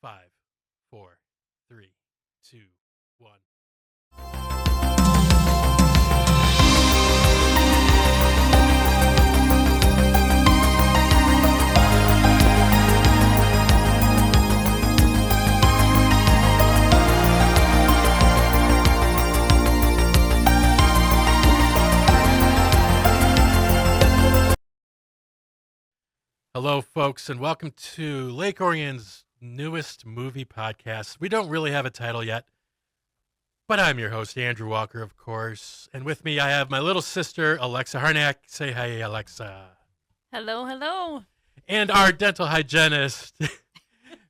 Five, four, three, two, one. Hello, folks, and welcome to Lake Orion's newest movie podcast. We don't really have a title yet, but I'm your host, Andrew Walker, of course. And with me, I have my little sister, Alexa Harnack. Say hi, Alexa. Hello, hello. And our dental hygienist,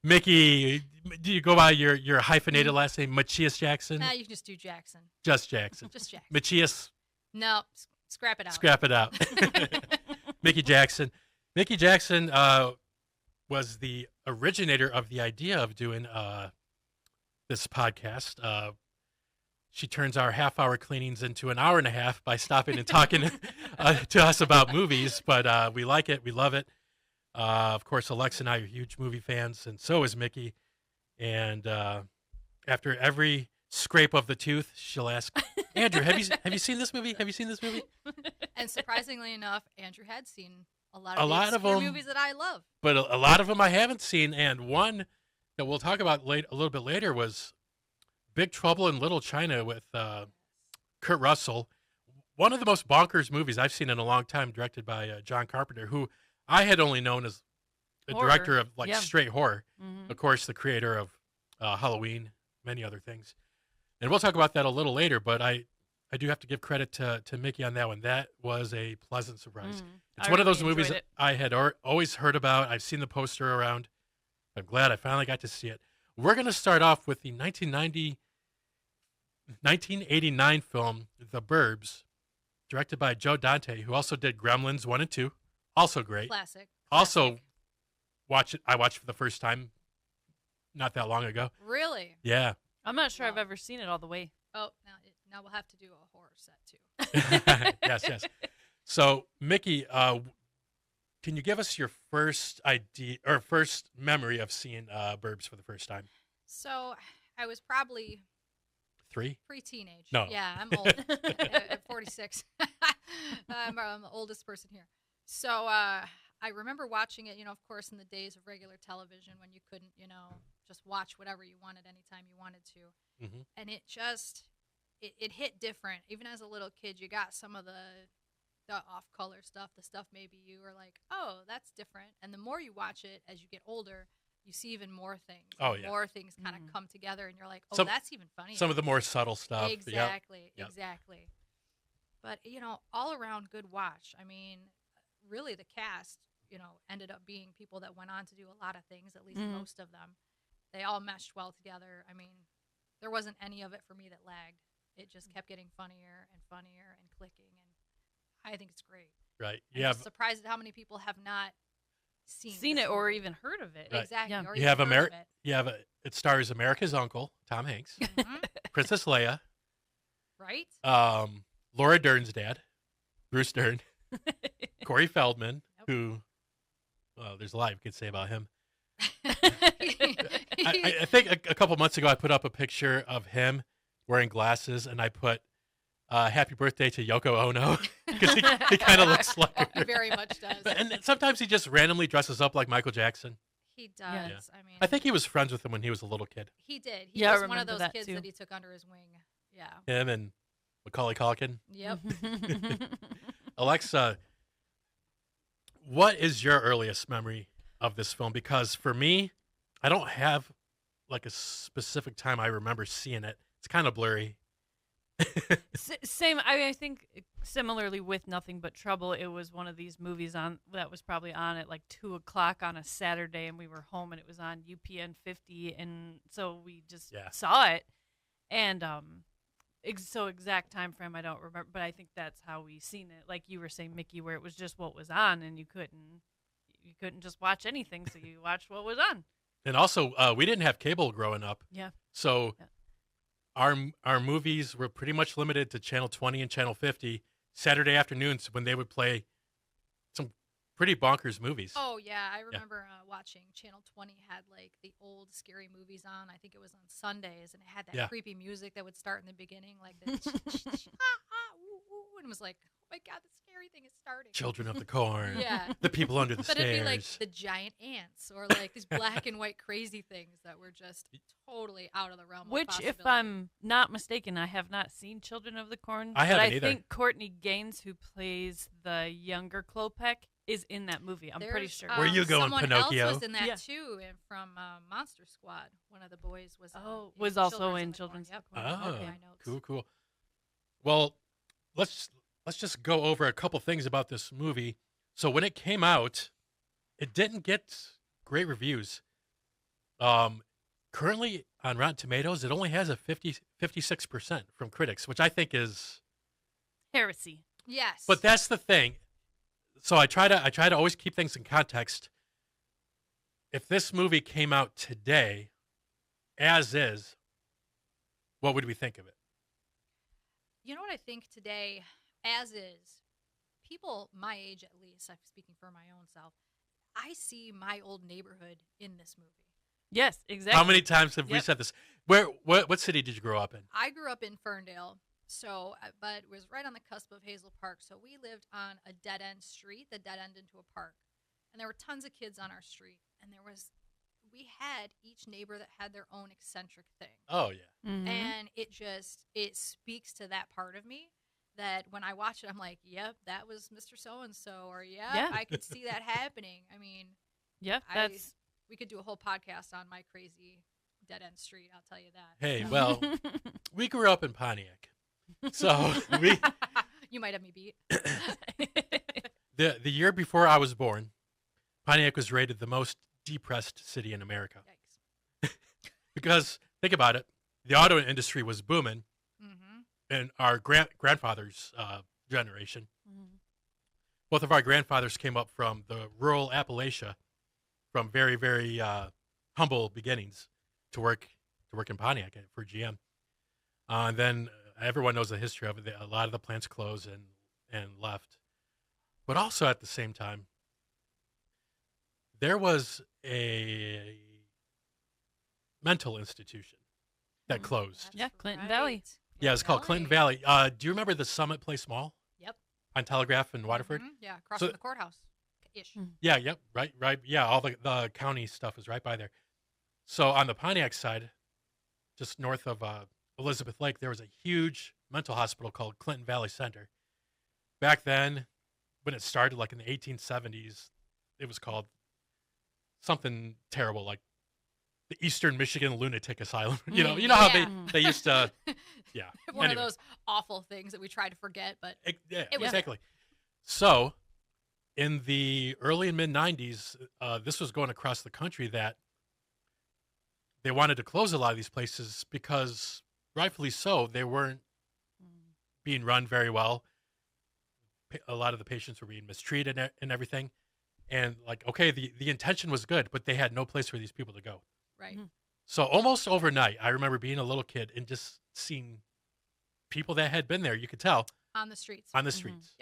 Mickey. Do you go by your hyphenated last name, Machias Jackson? Nah, you can just do Jackson. Just Jackson. Just Jackson. Machias. No, scrap it out. Scrap it out. Mickey Jackson. Mickey Jackson was the originator of the idea of doing this podcast. She turns our half-hour cleanings into an hour and a half by stopping and talking to us about movies, but we like it. We love it. Of course, Alexa and I are huge movie fans, and so is Mickey. And after every scrape of the tooth, she'll ask, Andrew, have you seen this movie? Have you seen this movie? And surprisingly enough, Andrew had seen a lot of them, movies that I love. But a lot of them I haven't seen, and one that we'll talk about a little bit later was Big Trouble in Little China with Kurt Russell. One of the most bonkers movies I've seen in a long time, directed by John Carpenter, who I had only known as a director of straight horror. Mm-hmm. Of course, the creator of Halloween, many other things. And we'll talk about that a little later, but I do have to give credit to Mickey on that one. That was a pleasant surprise. It's one of those movies that I had always heard about. I've seen the poster around. I'm glad I finally got to see it. We're going to start off with the 1989 film, The Burbs, directed by Joe Dante, who also did Gremlins 1 and 2. Also great. Classic. Also, I watched for the first time not that long ago. Really? Yeah. I'm not sure I've ever seen it all the way. Oh, now we'll have to do a horror set too. Yes. So, Mickey, can you give us your first idea or first memory of seeing Burbs for the first time? So, I was probably 3? pre-teenage. No. Yeah, I'm old. At 46. I'm the oldest person here. So, I remember watching it, of course, in the days of regular television when you couldn't, just watch whatever you wanted anytime you wanted to. Mm-hmm. And it just, it hit different. Even as a little kid, you got some of the off-color stuff, the stuff maybe you were like, oh, that's different. And the more you watch it as you get older, you see even more things. Oh, yeah. More things kind of come together, and you're like, oh, that's even funny. Some of the more subtle stuff. Exactly, Yep. Exactly. But, all around good watch. I mean, really the cast, ended up being people that went on to do a lot of things, at least most of them. They all meshed well together. I mean, there wasn't any of it for me that lagged. It just kept getting funnier and funnier and clicking, and I think it's great. Right. I'm surprised at how many people have not seen it or movie. even heard of it. Right. Exactly. Yeah. Or You even have heard of it. it stars America's uncle, Tom Hanks, Mhm. Princess Leia, Right? Laura Dern's dad, Bruce Dern, Corey Feldman, Yep. who, well, there's a lot you could say about him. I think a couple months ago I put up a picture of him wearing glasses, and I put "Happy Birthday" to Yoko Ono because he kind of looks like her. He very much does. And sometimes he just randomly dresses up like Michael Jackson. He does. Yeah. I mean, I think he was friends with him when he was a little kid. he did. He Yeah, I was one of remember those that kids too. that he took under his wing. Yeah. Him and Macaulay Culkin. Yep. Alexa, what is your earliest memory of this film? Because for me, I don't have like a specific time I remember seeing it. It's kind of blurry. Same. I think similarly with Nothing But Trouble, it was one of these movies that was probably on at like 2:00 on a Saturday, and we were home, and it was on UPN 50, and so we just saw it. And so exact time frame I don't remember, but I think that's how we seen it. Like you were saying, Mickey, where it was just what was on, and you couldn't just watch anything, so you watched what was on. And also, we didn't have cable growing up. Yeah. So our movies were pretty much limited to Channel 20 and Channel 50 Saturday afternoons when they would play some pretty bonkers movies. Oh yeah, I remember watching Channel 20 had like the old scary movies on. I think it was on Sundays, and it had that creepy music that would start in the beginning, like the and it was like, oh my god, the scary thing is starting. Children of the Corn. Yeah, The people under the but stairs. it'd be like the giant ants or like these black and white crazy things that were just totally out of the realm. Which, of if possibility. I'm not mistaken, I have not seen Children of the Corn. I haven't but either. I think Courtney Gaines, who plays the younger Klopek, is in that movie. I'm pretty sure. Where you going, someone Pinocchio? Else was in that Yeah. too, and from Monster Squad. One of the boys was. was also in Children's. Yep. Oh, Okay, my notes. cool. Well, let's just go over a couple things about this movie. So when it came out, it didn't get great reviews. Currently on Rotten Tomatoes, it only has a 56% from critics, which I think is Heresy. Yes. But that's the thing. So I try to always keep things in context. If this movie came out today, as is, what would we think of it? You know what I think today, as is, people my age at least, I'm speaking for my own self, I see my old neighborhood in this movie. Yes, exactly. How many times have we said this? What city did you grow up in? I grew up in Ferndale, but it was right on the cusp of Hazel Park. So we lived on a dead end street that dead end into a park, and there were tons of kids on our street, and we had each neighbor that had their own eccentric thing. Oh yeah. Mhm. And it speaks to that part of me that when I watch it, I'm like, yep, that was Mr. So-and-so, or Yeah. I could see that happening. I mean, Yep, we could do a whole podcast on my crazy dead end street. I'll tell you that. Hey, So- well, we grew up in Pontiac, so we you might have me beat. the year before I was born, Pontiac was rated the most depressed city in America. Yikes. Because think about it, the auto industry was booming, Mm-hmm. in our grandfather's generation. Mhm. Both of our grandfathers came up from the rural Appalachia, from very, very humble beginnings to work in Pontiac for GM. And then everyone knows the history of it. A lot of the plants closed and left. But also at the same time, there was a mental institution that closed. That's Yeah, Clinton right. Valley. Yeah, it's called Clinton Valley. Do you remember the Summit Place Mall? Yep. On Telegraph in Waterford? Mhm. Yeah, across So- from the courthouse. Ish. Mm. Yeah, yep, right. Yeah, all the county stuff is right by there. So on the Pontiac side, just north of Elizabeth Lake, there was a huge mental hospital called Clinton Valley Center. Back then, when it started, like in the 1870s, it was called something terrible, like the Eastern Michigan Lunatic Asylum. You know how Yeah. they used to. Yeah. One Anyway. of those awful things that we try to forget, but Yeah, It was- exactly. So, in the early and mid 90s, this was going across the country that they wanted to close a lot of these places because, rightfully so, they weren't Mm. being run very well. A lot of the patients were being mistreated and everything. And, like, okay, the intention was good, but they had no place for these people to go. right. Mhm. So, almost overnight, I remember being a little kid and just seeing people that had been there, you could tell, On the streets. on the Mhm. streets.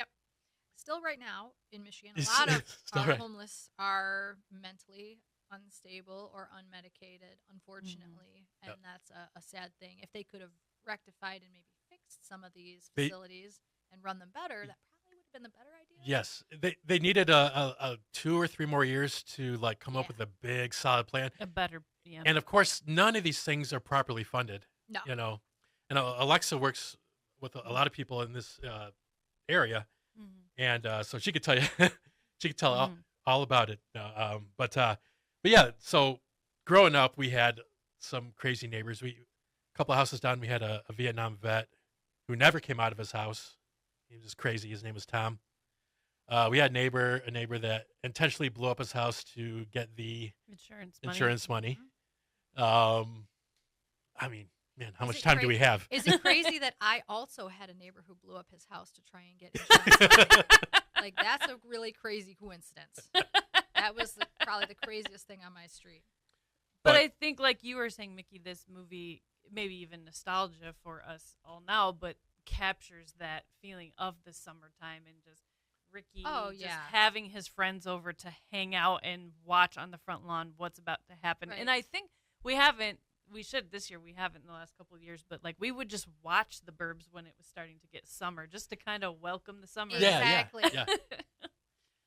Still right now in Michigan, a It's- lot of still our right. homeless are mentally unstable or unmedicated, unfortunately. Yep. And that's a sad thing. If they could have rectified and maybe fixed some of these They- facilities and run them better, that probably would have been the better idea. Yes, they needed a 2 or 3 more years to like come up Yeah. with a big solid plan, A better, yeah. and of course none of these things are properly funded. No. You know, and Alexa works with a lot of people in this area, Mhm. and so she could tell you, she could tell Mhm. all about it. But yeah, so growing up, we had some crazy neighbors. A couple of houses down, we had a Vietnam vet who never came out of his house. He was just crazy. His name was Tom. We had a neighbor that intentionally blew up his house to get the Insurance money. insurance money. I mean, man, how Is much it time do we cra- have? Is it crazy that I also had a neighbor who blew up his house to try and get insurance money? Like, that's a really crazy coincidence. That was probably the craziest thing on my street. But But- I think, like you were saying, Mickey, this movie, maybe even nostalgia for us all now, but captures that feeling of the summertime and just Ricky. Oh, just yeah. having his friends over to hang out and watch on the front lawn what's about to happen. Right. And I think we should this year, we haven't in the last couple of years, but like we would just watch the Burbs when it was starting to get summer, just to kind of welcome the summer. Exactly. Yeah.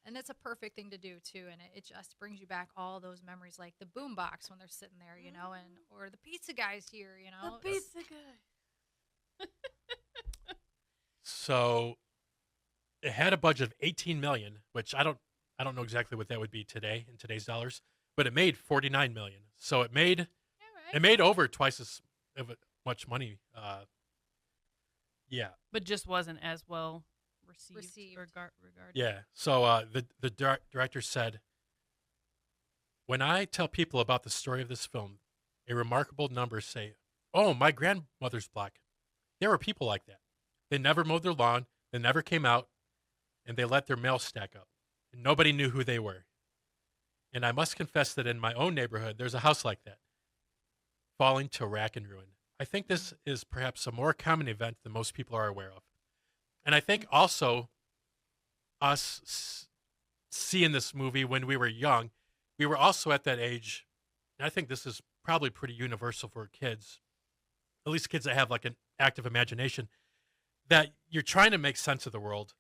And it's a perfect thing to do too, and it just brings you back all those memories, like the boombox when they're sitting there, you know, and or the pizza guy's here, you know. The pizza guy. So it had a budget of 18 million, which I don't know exactly what that would be today in today's dollars, but it made 49 million. So it made Yeah, right. it made over twice as much money. Yeah. But just wasn't as well received. Or regarded. Yeah. So the director said, "When I tell people about the story of this film, a remarkable number say, 'Oh, my grandmother's block. There were people like that. They never mowed their lawn, they never came out, and they let their mail stack up. And nobody knew who they were. And I must confess that in my own neighborhood, there's a house like that, falling to rack and ruin. I think this is perhaps a more common event than most people are aware of.'" And I think also us seeing this movie when we were young, we were also at that age, and I think this is probably pretty universal for kids, at least kids that have like an active imagination, that you're trying to make sense of the world,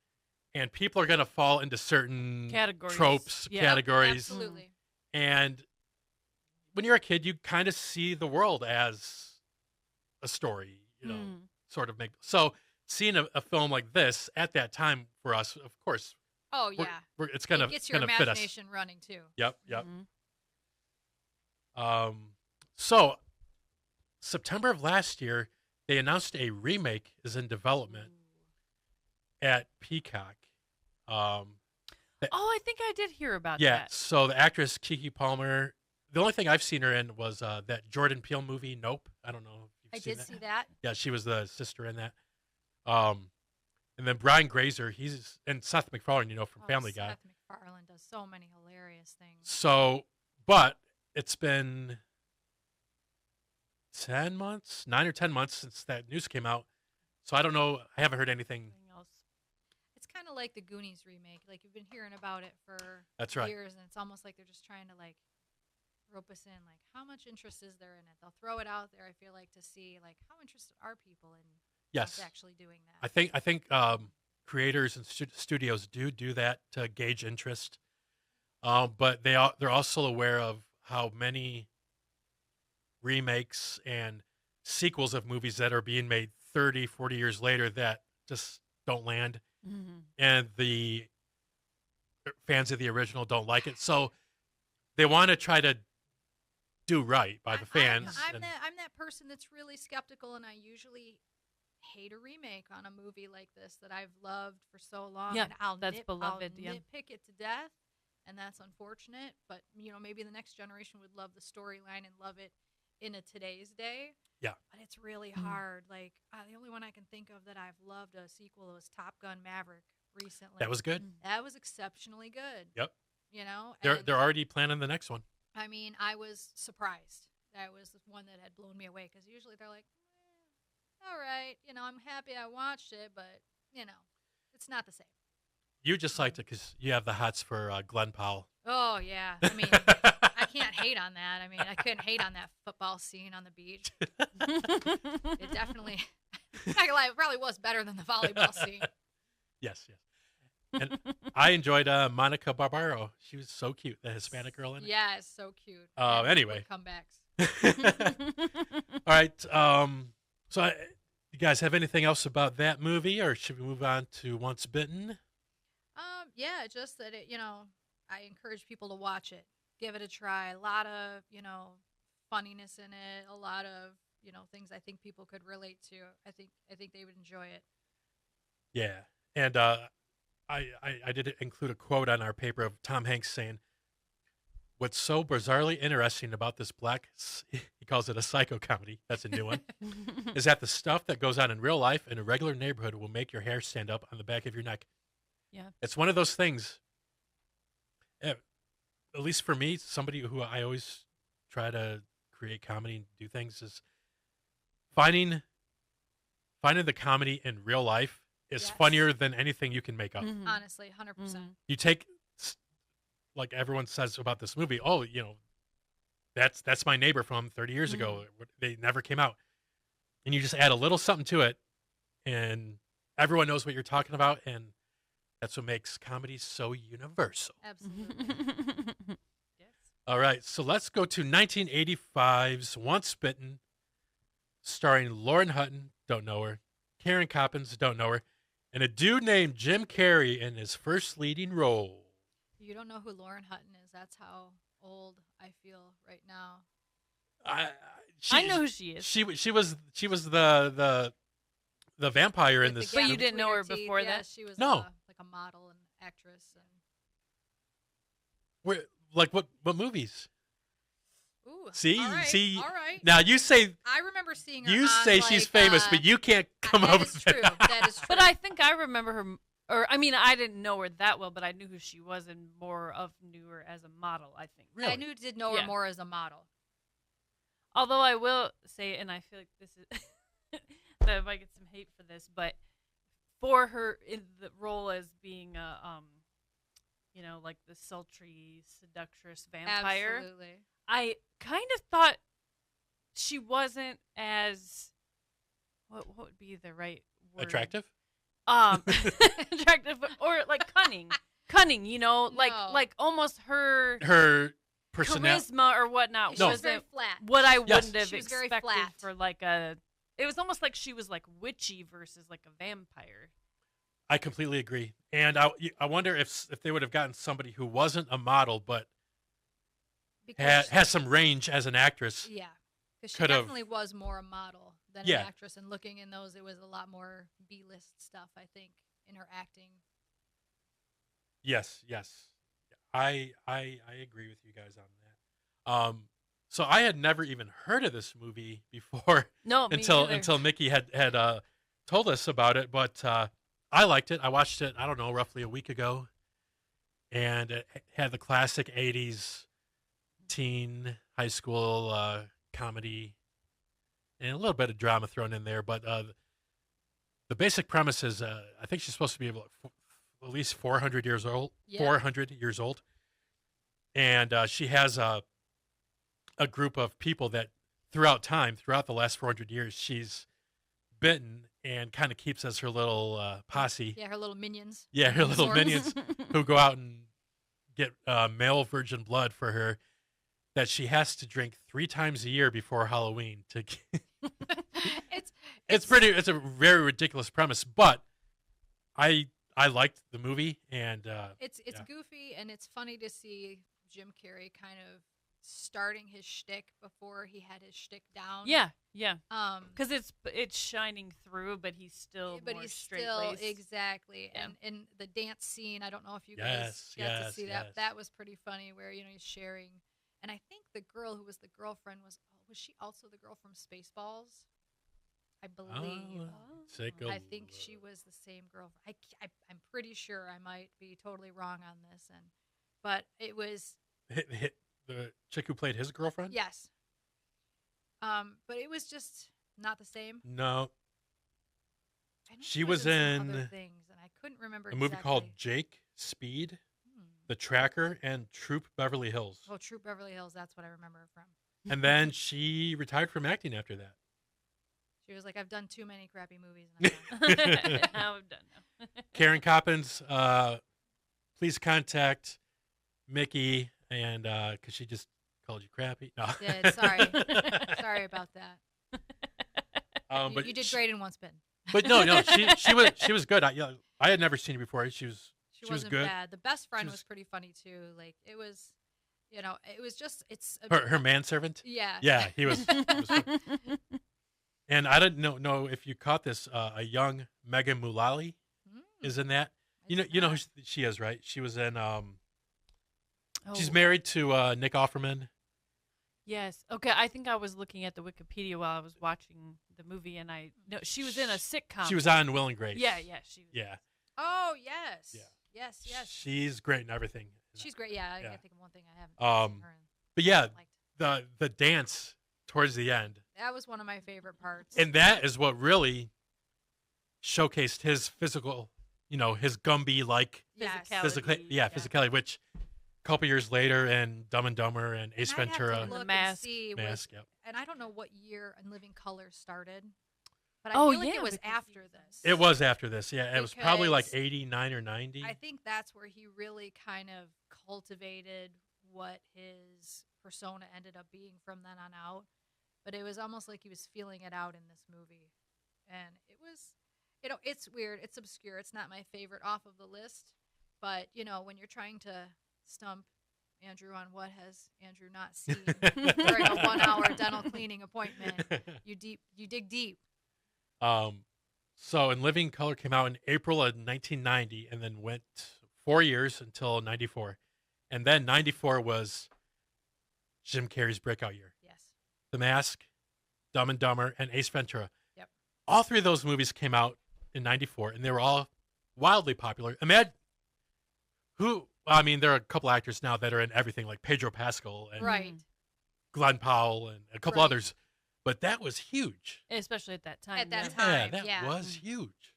and people are going to fall into certain Categories. tropes, Yeah. categories. Absolutely. And when you're a kid, you kind of see the world as a story, you know, sort of make. So seeing a film like this at that time for us, of course, Oh yeah. it's gonna It gets your fit us. imagination running too. Yep, yep. Mhm. So September of last year, they announced a remake is in development at Peacock. Oh, I think I did hear about Yeah, that. so the actress Keke Palmer, the only thing I've seen her in was that Jordan Peele movie, Nope. I don't know if I you've seen did that. see that. Yeah, she was the sister in that. And then Brian Grazer, he's and Seth MacFarlane, you know, from Family Guy. Seth MacFarlane does so many hilarious things. So, but it's been 9 or 10 months since that news came out. So I don't know. I haven't heard anything. Anything else? It's kind of like the Goonies remake. Like you've been hearing about it for That's right. years, and it's almost like they're just trying to like rope us in. Like, how much interest is there in it? They'll throw it out there. I feel like to see like how interested are people in Yes. us actually doing that. I think creators and studios do that to gauge interest. But they're also aware of how many remakes and sequels of movies that are being made 30, 40 years later that just don't land. And the fans of the original don't like it. So they want to try to do right by the fans. I'm that person that's really skeptical, and I usually hate a remake on a movie like this that I've loved for so long. Yeah, and I'll beloved. I'll nitpick it to death, and that's unfortunate. But you know, maybe the next generation would love the storyline and love it in a today's day. Yeah. But it's really hard. Like the only one I can think of that I've loved a sequel was Top Gun Maverick recently. That was good. That was exceptionally good. Yep. You know, They're already planning the next one. I mean, I was surprised. That was the one that had blown me away because usually they're like, all right, you know, I'm happy I watched it, but, you know, it's not the same. You just liked it because you have the hots for Glenn Powell. Oh, yeah. I mean, I can't hate on that. I mean, I couldn't hate on that football scene on the beach. It definitely, not gonna lie, it probably was better than the volleyball scene. Yes, yes. And I enjoyed Monica Barbaro. She was so cute, the Hispanic girl in it. Yeah, it's so cute. Anyway. Comebacks. All right. So you guys have anything else about that movie, or should we move on to Once Bitten? Yeah, just that it, you know, I encourage people to watch it. Give it a try. A lot of, you know, funniness in it. A lot of, you know, things I think people could relate to. I think they would enjoy it. Yeah. And I did include a quote on our paper of Tom Hanks saying, "What's so bizarrely interesting about this he calls it a psycho comedy, that's a new one, is that the stuff that goes on in real life in a regular neighborhood will make your hair stand up on the back of your neck." Yeah. It's one of those things, at least for me, somebody who I always try to create comedy and do things, is finding the comedy in real life is Yes. funnier than anything you can make up. Mhm. Honestly, 100%. Mhm. You take, like everyone says about this movie, oh, that's my neighbor from 30 years ago. They never came out. And you just add a little something to it, and everyone knows what you're talking about, and that's what makes comedy so universal. Absolutely. Yes. All right, so let's go to 1985's Once Bitten, starring Lauren Hutton, don't know her, Karen Coppins, don't know her, and a dude named Jim Carrey in his first leading role. You don't know who Lauren Hutton is. That's how old I feel right now. I know who she is. She was the vampire in With this. the But you gap didn't know between her teeth. before Yeah, that? she was No. like a model and actress. And Like what movies? ooh, See, all right, see. all right. Now you say I remember seeing her. you on, say she's like, famous, but you can't come that up is with true. That is true. But I think I remember her, or I mean, I didn't know her that well, but I knew who she was and knew her as a model, I think. Really? I did know her Yeah. more as a model. Although I will say, and I feel like this is, that I might get some hate for this, but for her in the role as being a, like the sultry, seductress vampire, Absolutely. I kind of thought she wasn't as, what would be the right word? attractive. Attractive, or like cunning, No. like almost her Personality. charisma or whatnot She was wasn't very flat. what I Yes. wouldn't have She was very expected flat. for like a. It was almost like she was like witchy versus like a vampire. I completely agree, and I wonder if they would have gotten somebody who wasn't a model but Because has some range as an actress. yeah, because she could've- definitely was more a model than Yeah. an actress. And looking in those, it was a lot more B-list stuff. I think in her acting. Yes. I agree with you guys on that. So I had never even heard of this movie before No, me until neither. Mickey had told us about it, but I liked it. I watched it, I don't know, roughly a week ago, and it had the classic 80s teen high school comedy and a little bit of drama thrown in there, but the basic premise is I think she's supposed to be at least 400 years old. Yeah. 400 years old, and she has a group of people that throughout the last 400 years, she's bitten and kind of keeps as her little posse. Yeah, her little minions. Yeah, her little Sorts. minions who go out and get male virgin blood for her that she has to drink 3 times a year before Halloween to. It's a very ridiculous premise, but I liked the movie, and It's yeah. goofy, and it's funny to see Jim Carrey kind of starting his shtick before he had his shtick down. yeah, because it's shining through, but he's still but more he's still straight-laced. exactly. Yeah. And the dance scene, I don't know if you Yes, guys got to yes, see yes. that. That was pretty funny, where he's sharing. And I think the girl who was the girlfriend was she also the girl from Spaceballs? I believe. Sicko I think she was the same girl. I'm pretty sure. I might be totally wrong on this, but it was the chick who played his girlfriend. yes. But it was just not the same. No, I know She was was some other in things, and I couldn't remember a movie called exactly. Jake, Speed, Hmm. The Tracker, and Troop Beverly Hills. Oh, True Beverly Hills. That's what I remember her from. And then she retired from acting after that. She was like, "I've done too many crappy movies." And I'm done." I'm done now. Karen Coppins, please contact Mickey, and because she just called you crappy. No. Did, sorry. Sorry about that. But You did she- great in Once Bitten. But no, she was good. I had never seen her before. She was wasn't good. bad. The best friend was- was pretty funny too. Like it was, it was just Her manservant. yeah. Yeah, he was. He was fun. And I didn't know if you caught this. A young Megan Mullally Mm, is in that. I You know did who not. she is, right? She was in. She's Oh, married to Nick Offerman. Yes. Okay. I think I was looking at the Wikipedia while I was watching the movie, and no, she was in a sitcom. She was on Will and Grace. Yeah, she was. Yeah. Oh yes. Yeah. Yes. She's great in everything. She's great. Yeah, I Yeah. can't think of one thing I haven't seen her in. But yeah, Liked. the dance towards the end, That was one of my favorite parts. and that is what really showcased his physical, his Gumby like Yes. physicality, which a couple years later in Dumb and Dumber and Ace And I'd have to Ventura, look The and Mask. see Mask, yep. and I don't know what year In Living Color started, but I Oh, feel like yeah, it was because after this. It was after this, yeah. It was probably like Because 89 or 90. I think that's where he really kind of cultivated what his persona ended up being from then on out. But it was almost like he was feeling it out in this movie. And it was, it's weird. It's obscure. It's not my favorite off of the list. But, when you're trying to stump Andrew on what has Andrew not seen during a 1-hour dental cleaning appointment, you dig deep. So In Living Color came out in April of 1990 and then went 4 years until 94. And then 94 was Jim Carrey's breakout year. Yes. The Mask, Dumb and Dumber, and Ace Ventura. Yep. All three of those movies came out in 94, and they were all wildly popular. Imagine there are a couple actors now that are in everything, like Pedro Pascal and Right. Glenn Powell and a couple Right. others. But that was huge. Especially at that time. At that yeah. time. That yeah. was huge.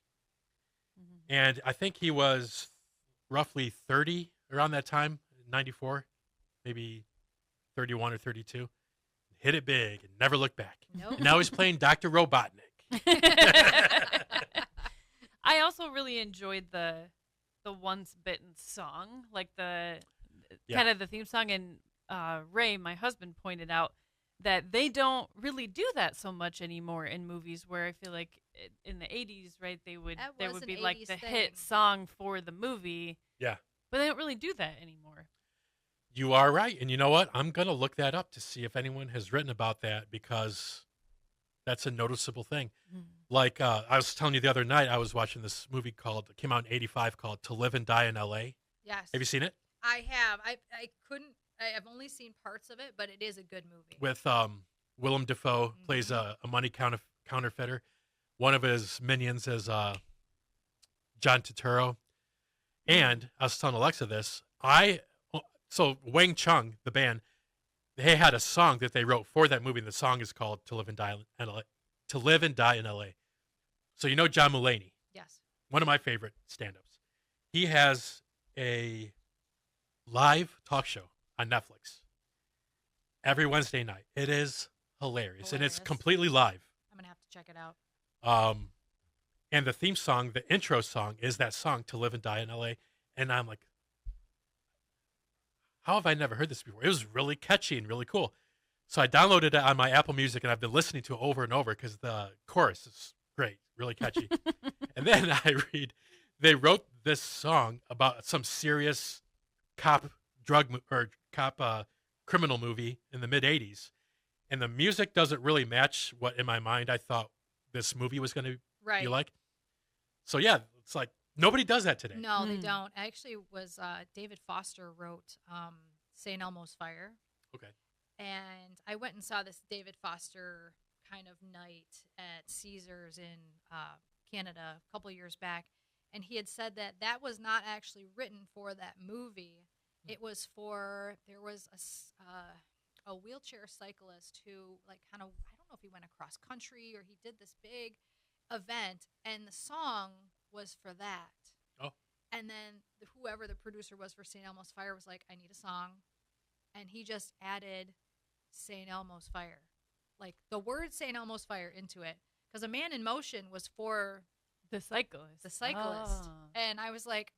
Mhm. And I think he was roughly 30 around that time, 94, maybe 31 or 32. Hit it big and never looked back. Nope. And now he's playing Dr. Robotnik. I also really enjoyed the Once Bitten song, like the kind of the theme song. And Ray, my husband, pointed out that they don't really do that so much anymore in movies. Where I feel like in the 80s, right, there would be like 80s the thing. hit song for the movie. Yeah. But they don't really do that anymore. You are right. And you know what? I'm going to look that up to see if anyone has written about that, because that's a noticeable thing. Like I was telling you the other night, I was watching this movie came out in 85 called To Live and Die in L.A. Yes. Have you seen it? I have. I've only seen parts of it, but it is a good movie. With Willem Dafoe plays a money counterfeiter. One of his minions is John Turturro. And I was telling Alexa this. So Wang Chung, the band, they had a song that they wrote for that movie. And the song is called To Live and Die in L.A. To Live and Die in L.A. So you know John Mulaney, Yes. one of my favorite stand-ups. He has a live talk show on Netflix every Wednesday night. It is hilarious. And it's Hilarious. completely live. I'm going to have to check it out. And the theme song, the intro song, is that song To Live and Die in L.A. And I'm like, how have I never heard this before? It was really catchy and really cool. So I downloaded it on my Apple Music, and I've been listening to it over and over because the chorus is great, really catchy. And then I read they wrote this song about some serious cop criminal movie in the mid 80s. And the music doesn't really match what in my mind I thought this movie was going to Right. be like. So yeah, it's like nobody does that today. No, they don't. Actually, was David Foster wrote St. Elmo's Fire. Okay. And I went and saw this David Foster kind of night at Caesars in Canada a couple years back. And he had said that was not actually written for that movie. It was there was a wheelchair cyclist who, like, kind of, I don't know if he went across country or he did this big event, and the song was for that. Oh. And then whoever the producer was for St. Elmo's Fire was like, I need a song. And he just added St. Elmo's Fire, like the word St. Elmo's Fire, into it, because A Man in Motion was for The cyclist. the cyclist. Ah. And I was like,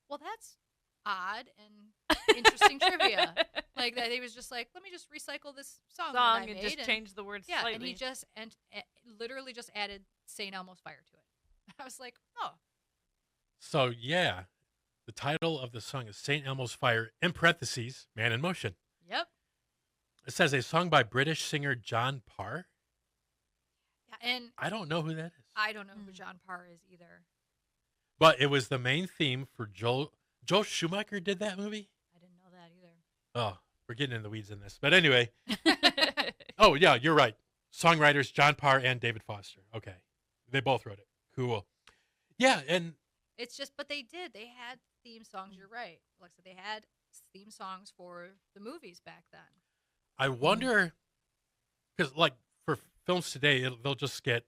well, that's odd and interesting trivia. Like that he was just like, let me just recycle this song that I And made just change the words yeah, slightly. and he just literally just added St. Elmo's Fire to it. I was like, oh. So yeah, the title of the song is St. Elmo's Fire, in parentheses, Man in Motion. Yep. It says a song by British singer John Parr. Yeah, and I don't know who that is. I don't know who John Parr is either. But it was the main theme for Joel Schumacher did that movie? I didn't know that either. Oh, we're getting in the weeds in this. But anyway. Oh, yeah, you're right. Songwriters John Parr and David Foster. Okay. They both wrote it. Cool. Yeah, and It's just, but they had theme songs. You're right, Alexa. They had theme songs for the movies back then. I wonder, because like for films today, they'll just get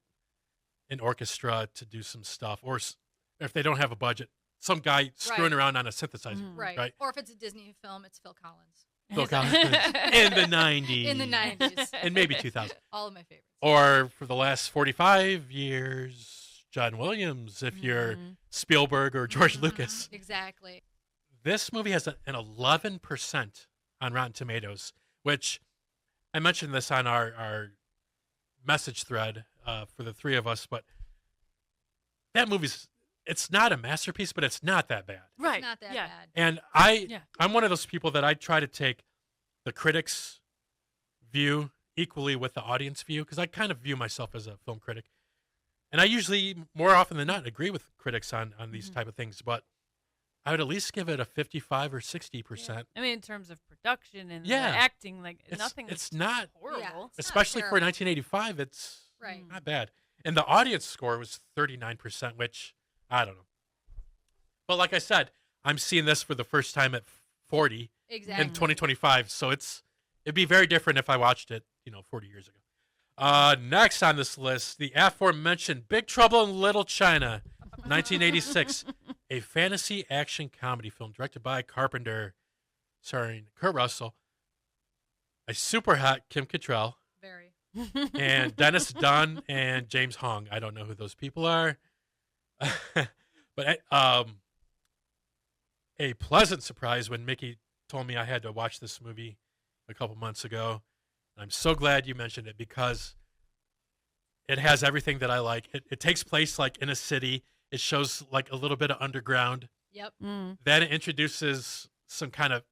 an orchestra to do some stuff, or if they don't have a budget, some guy screwing around on a synthesizer, right? Or if it's a Disney film, it's Phil Collins. Phil Collins in the 90s. In the 90s. And maybe 2000. All of my favorites. Or for the last 45 years, John Williams, if you're Spielberg or George Lucas. Exactly. This movie has an 11% on Rotten Tomatoes, which I mentioned this on our message thread for the three of us, but that movie's, it's not a masterpiece, but it's not that bad. Right. It's not that bad. And I'm one of those people that I try to take the critics' view equally with the audience view, because I kind of view myself as a film critic. And I usually, more often than not, agree with critics on these type of things, but I would at least give it a 55 or 60%. Yeah. I mean, in terms of production and the acting, like nothing. It's not horrible, it's especially not for 1985. It's right. not bad. And the audience score was 39%, which I don't know. But like I said, I'm seeing this for the first time at 40 in 2025, so it'd be very different if I watched it, 40 years ago. Next on this list, the aforementioned Big Trouble in Little China, 1986, a fantasy action comedy film directed by Carpenter, starring Kurt Russell, a super hot Kim Cattrall, Very. and Dennis Dunn and James Hong. I don't know who those people are, but a pleasant surprise when Mickey told me I had to watch this movie a couple months ago. I'm so glad you mentioned it because it has everything that I like. It takes place like in a city. It shows like a little bit of underground. Yep. Then it introduces some kind of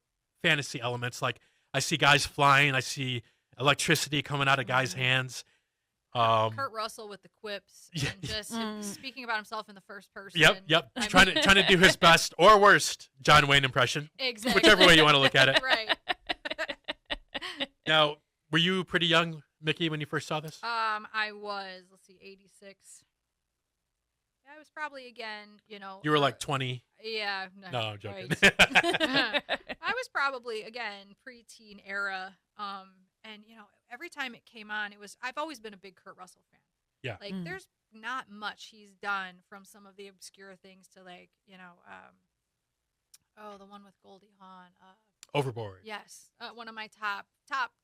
fantasy elements. Like I see guys flying. I see electricity coming out of guys' hands. Kurt Russell with the quips and just speaking about himself in the first person. Yep. Trying to do his best or worst John Wayne impression. Exactly. Whichever way you want to look at it. Right. Now, were you pretty young, Mickey, when you first saw this? I was, 86. I was probably You were like 20. Yeah. No, I'm joking. Right. I was probably, again, preteen era. And, every time it came on, I've always been a big Kurt Russell fan. Yeah. Like, there's not much he's done from some of the obscure things to, like, the one with Goldie Hawn. Overboard. Yes. One of my top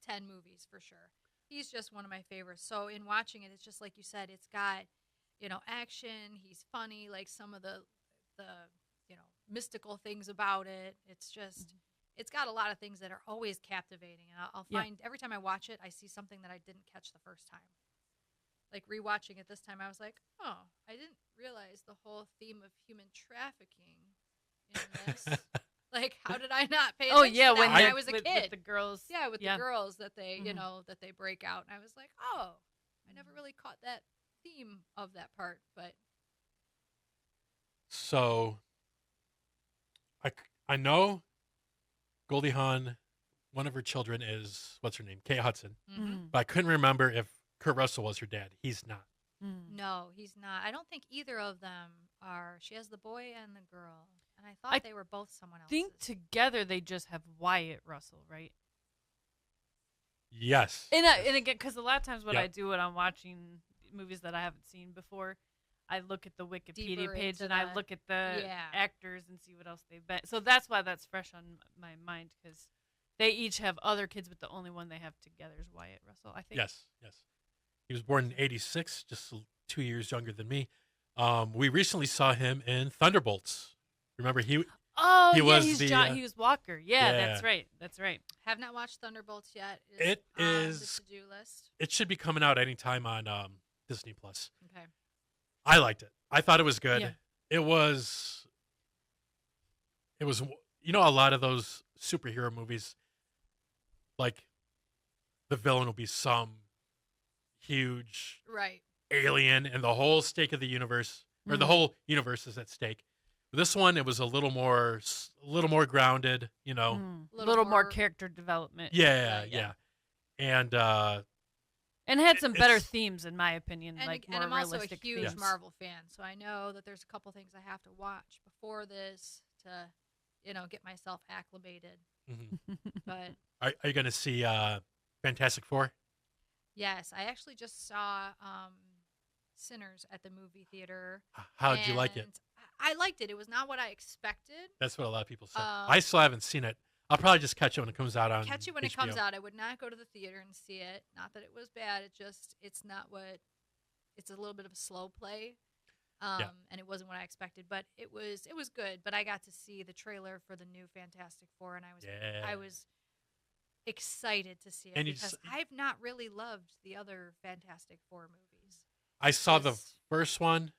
10 movies for sure. He's just one of my favorites. So in watching it, it's just like you said, it's got, action. He's funny, like some of the mystical things about it. It's just, it's got a lot of things that are always captivating. And I'll find every time I watch it, I see something that I didn't catch the first time. Like rewatching it this time, I was like, oh, I didn't realize the whole theme of human trafficking in this. Like, how did I not pay attention to that when I was a kid? With the girls. Yeah, with the girls that they, that they break out. And I was like, oh, I never really caught that theme of that part. But so, I know Goldie Hawn, one of her children is, what's her name? Kate Hudson. But I couldn't remember if Kurt Russell was her dad. He's not. No, he's not. I don't think either of them are. She has the boy and the girl. And I thought they were both someone else. I think together they just have Wyatt Russell, right? Yes. And again, because a lot of times what I do when I'm watching movies that I haven't seen before, I look at the Wikipedia page and I look at the actors and see what else they've been. So that's why that's fresh on my mind, because they each have other kids, but the only one they have together is Wyatt Russell, I think. Yes. He was born in 86, just 2 years younger than me. We recently saw him in Thunderbolts. Remember he was Walker. Yeah, that's right. Have not watched Thunderbolts yet. It is the to-do list. It should be coming out anytime on Disney Plus. Okay. I liked it. I thought it was good. Yeah. It was a lot of those superhero movies, like the villain will be some huge alien and the whole stake of the universe, or the whole universe is at stake. This one, it was a little more grounded, a little more character development. Yeah. And had some better themes, in my opinion, and, like and more I'm also a realistic huge themes. Marvel fan, so I know that there's a couple things I have to watch before this to, get myself acclimated. But are you going to see Fantastic Four? Yes, I actually just saw Sinners at the movie theater. How did you like it? and I liked it. It was not what I expected. That's what a lot of people said. I still haven't seen it. I'll probably just catch it when it comes out on Catch it when it HBO. comes out. I would not go to the theater and see it. Not that it was bad. It's not what. It's a little bit of a slow play, and it wasn't what I expected. But it was good. But I got to see the trailer for the new Fantastic Four, and I was excited to see it And you because I've not really loved the other Fantastic Four movies. I saw the first one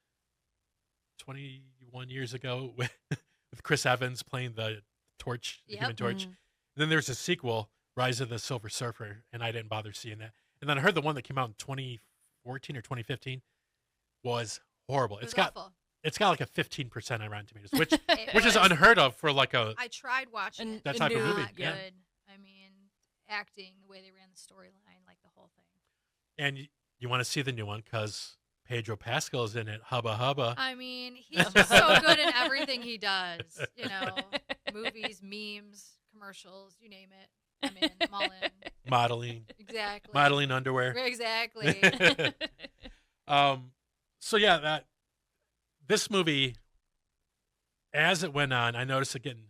21 years ago with Chris Evans playing the Torch, the Human Torch. And then there's a sequel, Rise of the Silver Surfer, and I didn't bother seeing that. And then I heard the one that came out in 2014 or 2015 was horrible. It was got awful. It's got like a 15% on Rotten Tomatoes, which is unheard of for like a I tried watching it. that type of movie. Not Yeah. good. I mean, acting, the way they ran the storyline, like the whole thing. And you want to see the new one because Pedro Pascal is in it. Hubba hubba. I mean, he's just so good in everything he does. You know, movies, memes, commercials, you name it. I'm in. I'm all in. Modeling. Exactly. Modeling underwear. Exactly. So yeah, this movie, as it went on, I noticed it getting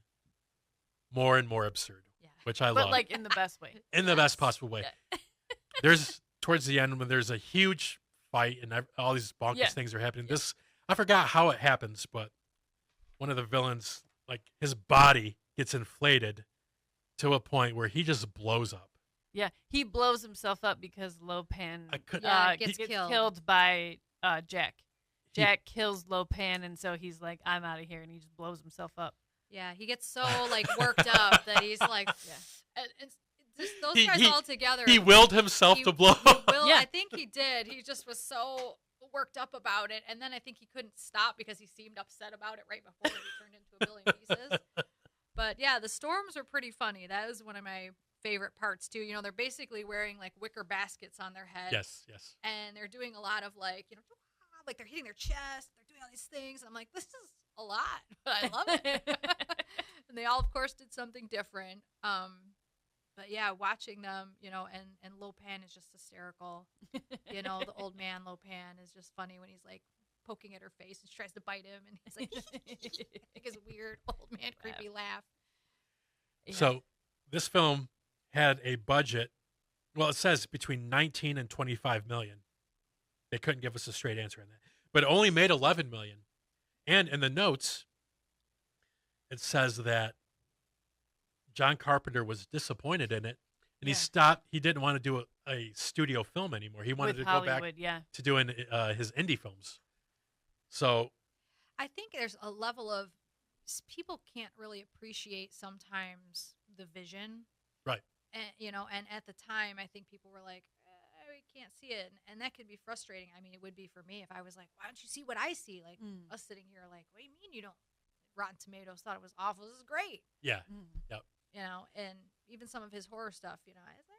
more and more absurd, which I love. But like in the best way. In the best possible way. Yeah. There's towards the end when there's a huge fight and all these bonkers things are happening. This I forgot how it happens, but one of the villains, like his body gets inflated to a point where he just blows up. Yeah, he blows himself up because Lopan gets killed by Jack. Jack kills Lopan, and so he's like, "I'm out of here," and he just blows himself up. Yeah, he gets so like worked up that he's like, and just those guys all together. He willed himself to blow up. I think he did. He just was so worked up about it, and then I think he couldn't stop because he seemed upset about it right before he turned into a billion pieces. But yeah, the storms are pretty funny. That is one of my favorite parts too. You know, they're basically wearing like wicker baskets on their head. Yes. And they're doing a lot of like, you know, like they're hitting their chest. They're doing all these things. And I'm like, this is a lot, but I love it. And they all, of course, did something different. But yeah, watching them, you know, and Lopan is just hysterical. You know, the old man Lopan is just funny when he's like poking at her face and she tries to bite him, and he's like, like his weird old man creepy laugh. Yeah. So this film had a budget. Well, it says between 19 and 25 million. They couldn't give us a straight answer on that, but it only made 11 million. And in the notes, it says that John Carpenter was disappointed in it, and he stopped. He didn't want to do a studio film anymore. He wanted With to Hollywood, go back to doing his indie films. So I think there's a level of people can't really appreciate sometimes the vision, right? And you know, and at the time, I think people were like, we can't see it, and that could be frustrating. I mean, it would be for me if I was like, why don't you see what I see? Like us sitting here, like, what do you mean you don't? Rotten Tomatoes thought it was awful. This is great. Yeah. Yep. You know, and even some of his horror stuff, you know, I was like,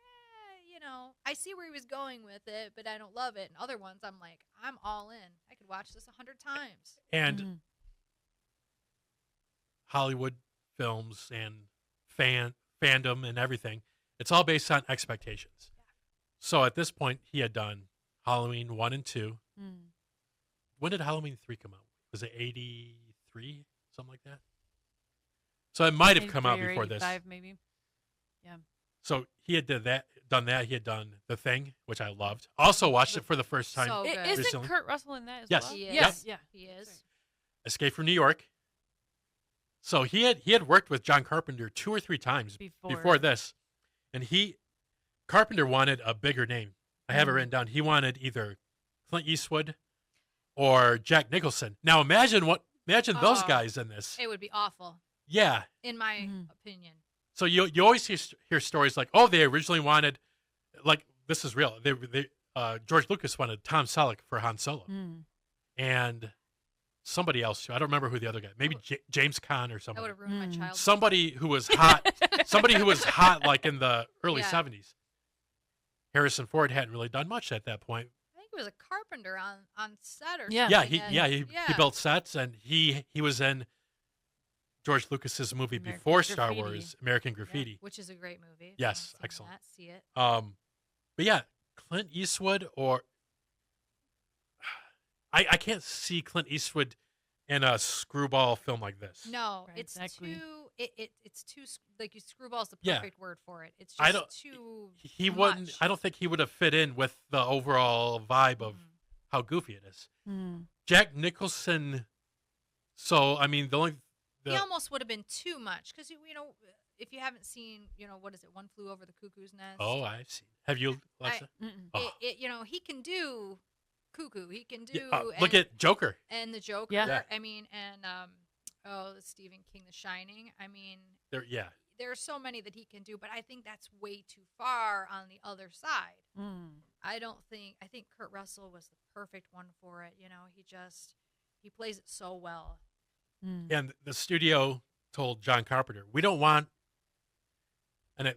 you know, I see where he was going with it, but I don't love it. And other ones, I'm like, I'm all in. I could watch this 100 times. And Hollywood films and fandom and everything, it's all based on expectations. Yeah. So at this point, he had done Halloween 1 and 2. When did Halloween 3 come out? Was it 83? Something like that? So it might have come out before this. Maybe. Yeah. So he had done that. He had done The Thing, which I loved. Also watched it for the first time. So good. Isn't Kurt Russell in that as yes. well? He is. Yes. Yeah. He is. Escape from New York. So he had worked with John Carpenter 2 or 3 times before this. And Carpenter wanted a bigger name. I have it written down. He wanted either Clint Eastwood or Jack Nicholson. Now imagine those guys in this. It would be awful. Yeah. In my opinion. So you always hear stories like, oh, they originally wanted, like, this is real. George Lucas wanted Tom Selleck for Han Solo, and somebody else too. I don't remember who the other guy. Maybe James Caan or somebody. That would have ruined my childhood. Somebody who was hot. Somebody who was hot, like in the early 70s. Harrison Ford hadn't really done much at that point. I think it was a carpenter on set or something. Yeah, he built sets, and he was in George Lucas's movie before Star Wars, American Graffiti, which is a great movie. Yes, excellent. See it. But yeah, Clint Eastwood or I can't see Clint Eastwood in a screwball film like this. No, Right, it's exactly. too. It's too like you screwball's the Yeah. perfect word for it. It's I just don't. too. He wouldn't. much. I don't think he would have fit in with the overall vibe of how goofy it is. Jack Nicholson. So I mean, He almost would have been too much because if you haven't seen what is it, One Flew Over the Cuckoo's Nest. Oh, I've seen. Have you, Alexa? Oh. He can do Cuckoo. He can do. Look at Joker. And the Joker. Yeah. I mean, and the Stephen King, The Shining. I mean, Yeah. there are so many that he can do, but I think that's way too far on the other side. I think Kurt Russell was the perfect one for it. He plays it so well. And the studio told John Carpenter, we don't want, and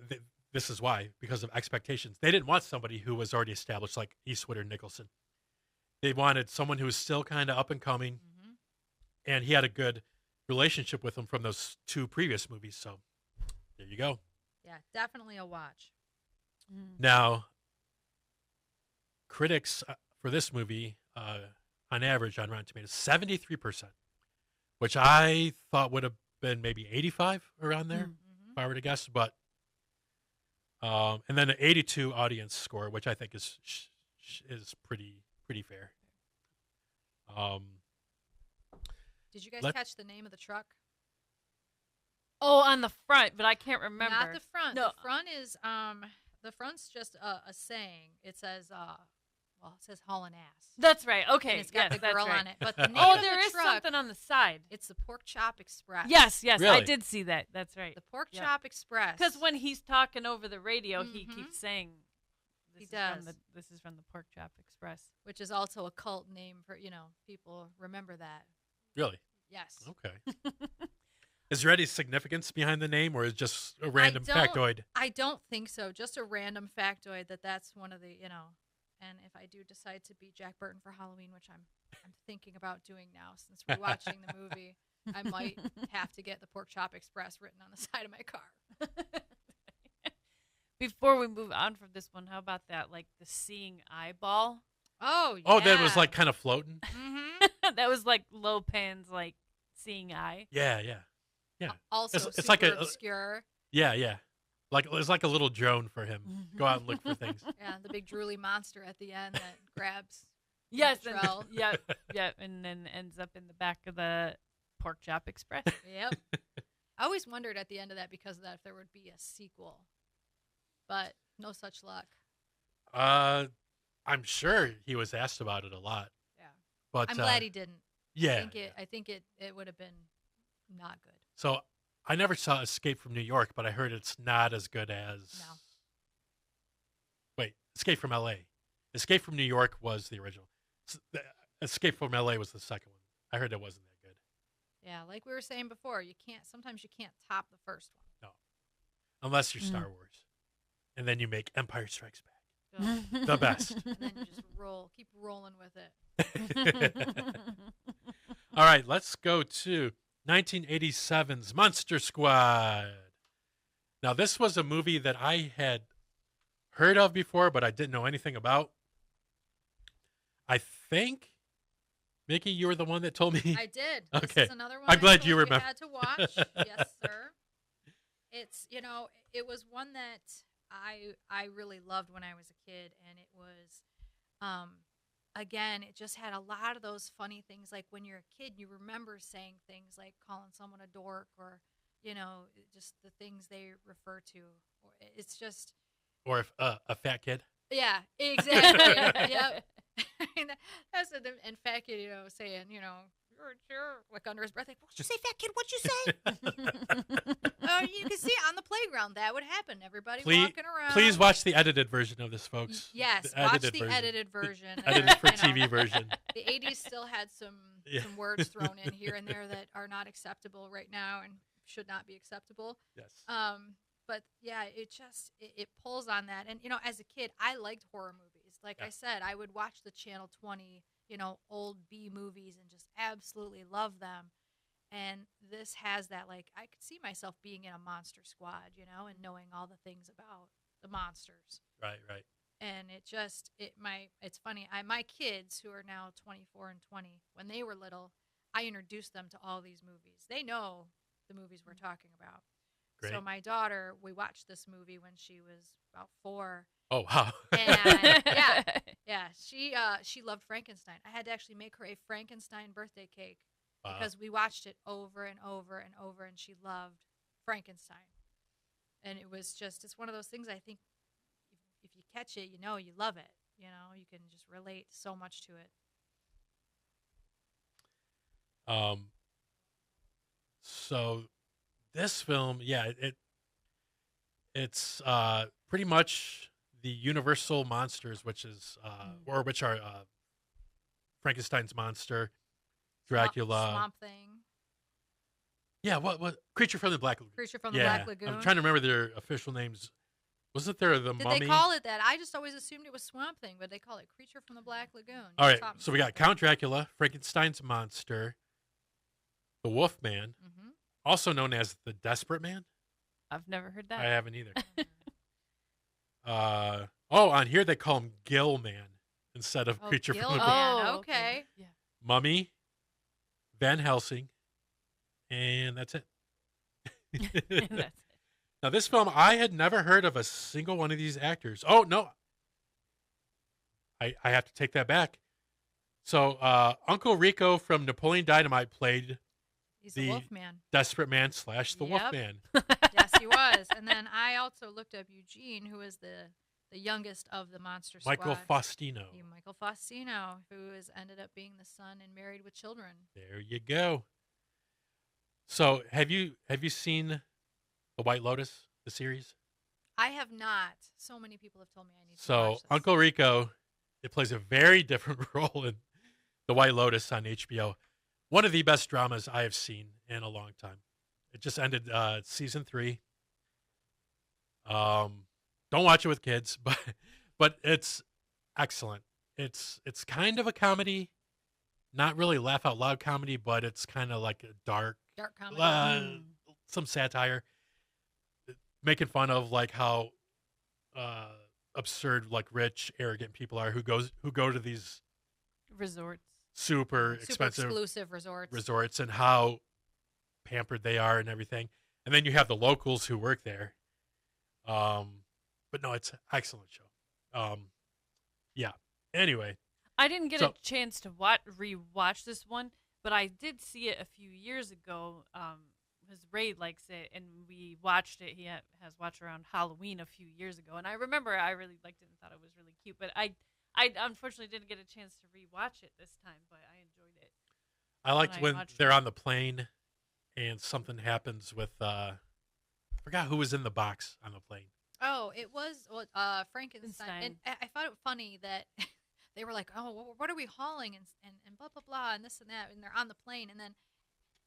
this is why, because of expectations. They didn't want somebody who was already established like Eastwood or Nicholson. They wanted someone who was still kind of up and coming, and he had a good relationship with him from those 2 previous movies. So there you go. Yeah, definitely a watch. Now, critics for this movie, on average, on Rotten Tomatoes, 73%, which I thought would have been maybe 85 around there, if I were to guess. But and then an 82 audience score, which I think is pretty fair. Did you guys catch the name of the truck? Oh, on the front, but I can't remember. Not the front. No. The front is the front's just a saying. It says it says hauling ass. That's right. Okay, And it's got the girl right. on it. But the name Oh, of there the is truck, something on the side. it's the Pork Chop Express. Yes, I Really? did see that. That's right. The Pork Yep. Chop Express. Because when he's talking over the radio, he Mhm. keeps saying, He This is from does. This is from the Pork Chop Express. which is also a cult name for, people remember that. Really? Yes. Okay. Is there any significance behind the name, or is it just a random don't- factoid? I don't think so. Just a random factoid that's one of the, and if I do decide to be Jack Burton for Halloween, which I'm thinking about doing now since we're watching the movie, I might have to get the Pork Chop Express written on the side of my car. Before we move on from this one, how about that? Like the seeing eyeball? Oh, yeah. Oh, that was like kind of floating. Mm-hmm. That was like Lopan's like seeing eye. Yeah. Also, It's super like a- obscure. Yeah. Like it's like a little drone for him. Go out and look for things. Yeah, the big drooly monster at the end that grabs. Yes, Latrell. yeah, and then ends up in the back of the Pork Chop Express. Yep. I always wondered at the end of that because of that if there would be a sequel, but no such luck. I'm sure he was asked about it a lot. Yeah. But I'm glad he didn't. Yeah. I think it would have been not good. So I never saw Escape from New York, but I heard it's not as good as. No. Wait, Escape from L.A. Escape from New York was the original. Escape from L.A. was the second one. I heard it wasn't that good. Yeah, like we were saying before, sometimes you can't top the first one. No, unless you're Star Wars, and then you make Empire Strikes Back Ugh. the best. And then you just keep rolling with it. All right, let's go to 1987's Monster Squad. Now, this was a movie that I had heard of before, but I didn't know anything about. I think, Mickey, you were the one that told me. I did. Okay. This is another one I'm glad told you remember. had to watch. Yes, sir. It's, it was one that I really loved when I was a kid, and it was again, it just had a lot of those funny things. Like when you're a kid, you remember saying things like calling someone a dork, or just the things they refer to. It's just Or if a fat kid. yeah, exactly. Yep. That's and fat kid, saying, you're a jerk, like under his breath, like, what'd you say, fat kid? What'd you say? You can see on the playground that would happen. Everybody walking around. Please watch the edited version of this, folks. Yes, The watch edited the version. edited version. Edited for TV version. The 80s still had some words thrown in here and there that are not acceptable right now and should not be acceptable. Yes. But yeah, it pulls on that. And as a kid, I liked horror movies. Like I said, I would watch the Channel 20, old B movies and just absolutely love them. And this has that, like, I could see myself being in a monster squad, and knowing all the things about the monsters. Right. And it's funny. My kids who are now 24 and 20, when they were little, I introduced them to all these movies. They know the movies we're talking about. Great. So my daughter, we watched this movie when she was about 4. Oh, wow. And she loved Frankenstein. I had to actually make her a Frankenstein birthday cake because we watched it over and over and over, and she loved Frankenstein. And it was it's one of those things. I think if you catch it, you love it. You can just relate so much to it. So this film, it's pretty much the Universal monsters, which are Frankenstein's monster, Dracula, Swamp Thing. Yeah, what Creature from the Black Lagoon. Creature from the Black Lagoon. I'm trying to remember their official names. Wasn't there the Mummy? Did they call it that? I just always assumed it was Swamp Thing, but they call it Creature from the Black Lagoon. All right, so we got Count Dracula, Frankenstein's monster, the Wolfman, also known as the Desperate Man. I've never heard that. I haven't either. On here they call him Gill Man instead of Creature from the Black. Oh, okay. Yeah. Mummy, Van Helsing, and that's it. That's it. Now, this film, I had never heard of a single one of these actors. Oh, no. I have to take that back. So, Uncle Rico from Napoleon Dynamite played the Wolfman. Desperate Man / the Wolfman. Yes, he was. And then I also looked up Eugene, who is the youngest of the Monster Squad. Michael Faustino. Michael Faustino, who has ended up being the son and married with children. There you go. So, have you seen The White Lotus, the series? I have not. So many people have told me I need to watch this. Uncle Rico, it plays a very different role in The White Lotus on HBO. One of the best dramas I have seen in a long time. It just ended season 3. Don't watch it with kids, but it's excellent. It's kind of a comedy, not really laugh out loud comedy, but it's kind of like a dark comedy. Some satire, making fun of like how absurd, like rich, arrogant people are who go to these resorts, super expensive, exclusive resorts, and how pampered they are and everything. And then you have the locals who work there. But no, it's an excellent show. Yeah. Anyway, I didn't get a chance to rewatch this one, but I did see it a few years ago. Because Ray likes it, and we watched it. He has watched around Halloween a few years ago, and I remember I really liked it and thought it was really cute. But I unfortunately didn't get a chance to rewatch it this time, but I enjoyed it. I liked when they're on the plane, and something happens with I forgot who was in the box on the plane. Oh, it was Frankenstein. And I thought it funny that they were like, "Oh, what are we hauling?" and blah blah blah and this and that, and they're on the plane, and then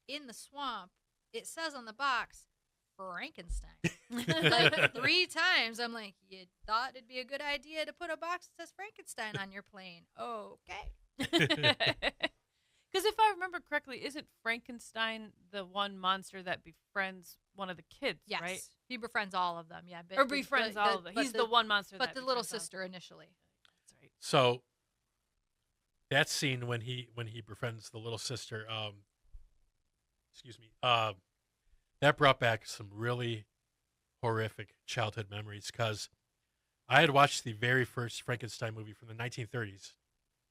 in the swamp. It says on the box, Frankenstein. Like 3 times. I'm like, you thought it'd be a good idea to put a box that says Frankenstein on your plane. Okay. Because if I remember correctly, isn't Frankenstein the one monster that befriends one of the kids, yes. right? He befriends all of them, yeah. Or befriends all of them. He's the one monster but the little sister initially. That's right. So that scene when he befriends the little sister, that brought back some really horrific childhood memories because I had watched the very first Frankenstein movie from the 1930s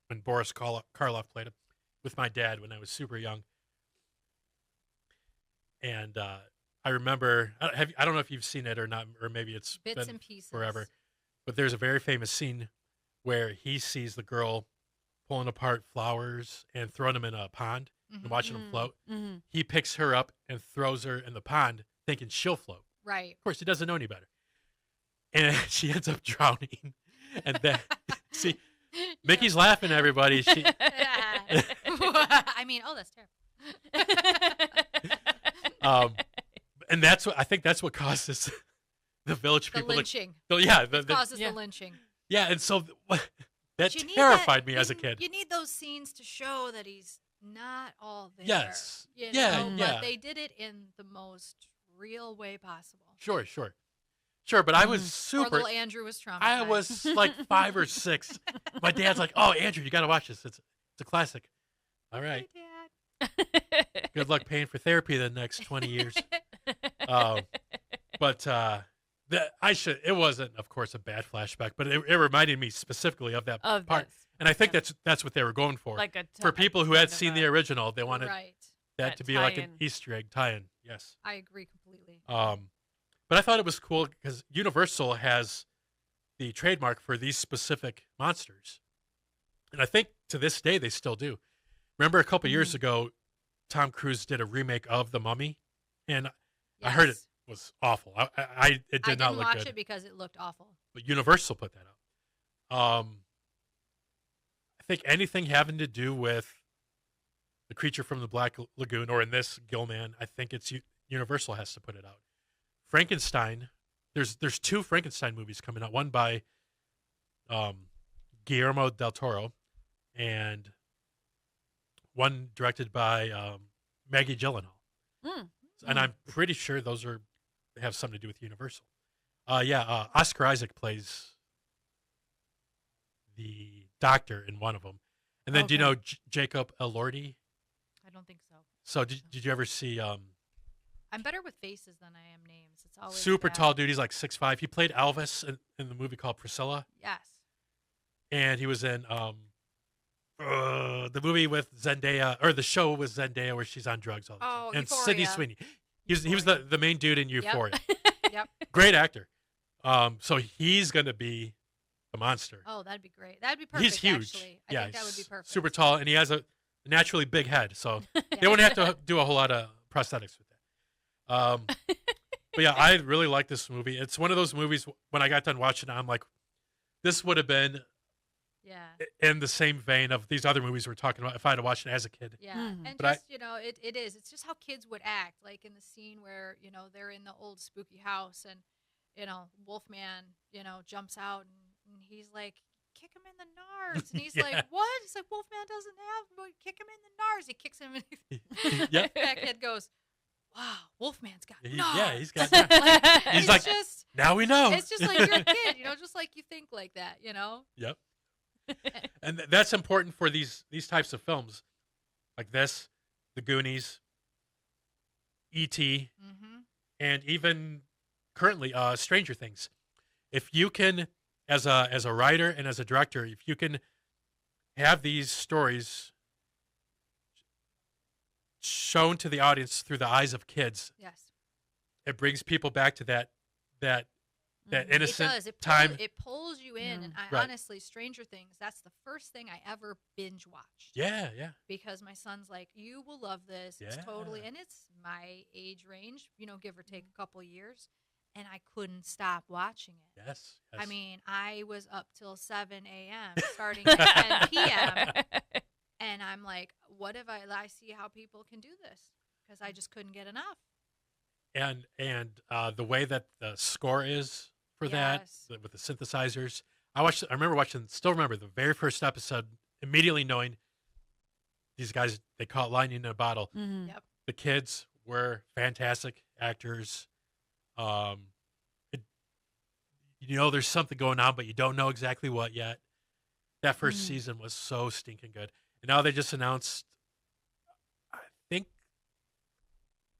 when Boris Karloff played it with my dad when I was super young. And I remember, I don't know if you've seen it or not, or maybe it's bits been and pieces forever, but there's a very famous scene where he sees the girl pulling apart flowers and throwing them in a pond. And watching them float. Mm-hmm. He picks her up and throws her in the pond thinking she'll float. Right. Of course, he doesn't know any better. And she ends up drowning. And then, see, Mickey's laughing, everybody. I mean, that's terrible. And I think that's what causes the village people. The lynching. It causes the lynching. Yeah, and so that terrified me as a kid. You need those scenes to show that he's not all there. Yes. But they did it in the most real way possible. Sure. Sure, but I was Poor super. little Andrew was traumatized. I was like 5 or 6. My dad's like, "Oh, Andrew, you got to watch this. It's a classic." All right. Hey, Dad. Good luck paying for therapy the next 20 years. But it wasn't, of course, a bad flashback, but it reminded me specifically of that Of part. this. And I think that's what they were going for. Like For people who had kind of seen the original, they wanted Right. that to be like an Easter egg tie-in. Yes. I agree completely. But I thought it was cool because Universal has the trademark for these specific monsters. And I think to this day they still do. Remember a couple years ago, Tom Cruise did a remake of The Mummy, and I heard it was awful. It did not look good. I didn't watch it because it looked awful. But Universal put that up. I think anything having to do with the creature from the Black Lagoon, or in this, Gilman, I think it's Universal has to put it out. Frankenstein, there's 2 Frankenstein movies coming out. One by Guillermo del Toro, and one directed by Maggie Gyllenhaal. And I'm pretty sure those have something to do with Universal. Oscar Isaac plays the doctor in one of them. And then do you know Jacob Elordi? I don't think so. So did you ever see I'm better with faces than I am names. It's always super bad. tall dude? He's like 6'5". He played Elvis in the movie called Priscilla. Yes. And he was in the movie with Zendaya, or the show with Zendaya where she's on drugs all the time. And Euphoria. Sydney Sweeney. He was the main dude in Euphoria. Yep. Great actor. So he's going to be the monster. Oh, that'd be great. That'd be perfect. He's huge. Actually. I think that would be perfect. Super tall, and he has a naturally big head, so they wouldn't have to do a whole lot of prosthetics with that. But yeah, I really like this movie. It's one of those movies, when I got done watching it, I'm like, this would have been in the same vein of these other movies we're talking about if I had watched it as a kid. Yeah, and But just, it is. It's just how kids would act, like in the scene where, they're in the old spooky house and, Wolfman, jumps out and he's like, kick him in the nards. And he's like, what? He's like, Wolfman doesn't have, kick him in the nards. He kicks him and that kid goes, wow, Wolfman's got nards. Yeah, he's got nards. He's like, just, now we know. It's just like you're a kid, just like you think like that, Yep. And that's important for these types of films, like this, The Goonies, E.T., and even currently Stranger Things. If you can, as a writer and as a director, if you can have these stories shown to the audience through the eyes of kids, it brings people back to that innocent time. It pulls you in, and honestly, Stranger Things, that's the first thing I ever binge watched. Yeah. Because my son's like, you will love this. It's totally, and it's my age range, give or take a couple years, and I couldn't stop watching it. Yes. I mean, I was up till 7 a.m. starting at 10 p.m. And I'm like, what if I see how people can do this? Because I just couldn't get enough. And the way that the score is for that with the synthesizers, still remember the very first episode, immediately knowing these guys, they caught lightning in a bottle. Yep. The kids were fantastic actors. There's something going on, but you don't know exactly what yet. That first season was so stinking good. And now they just announced, I think,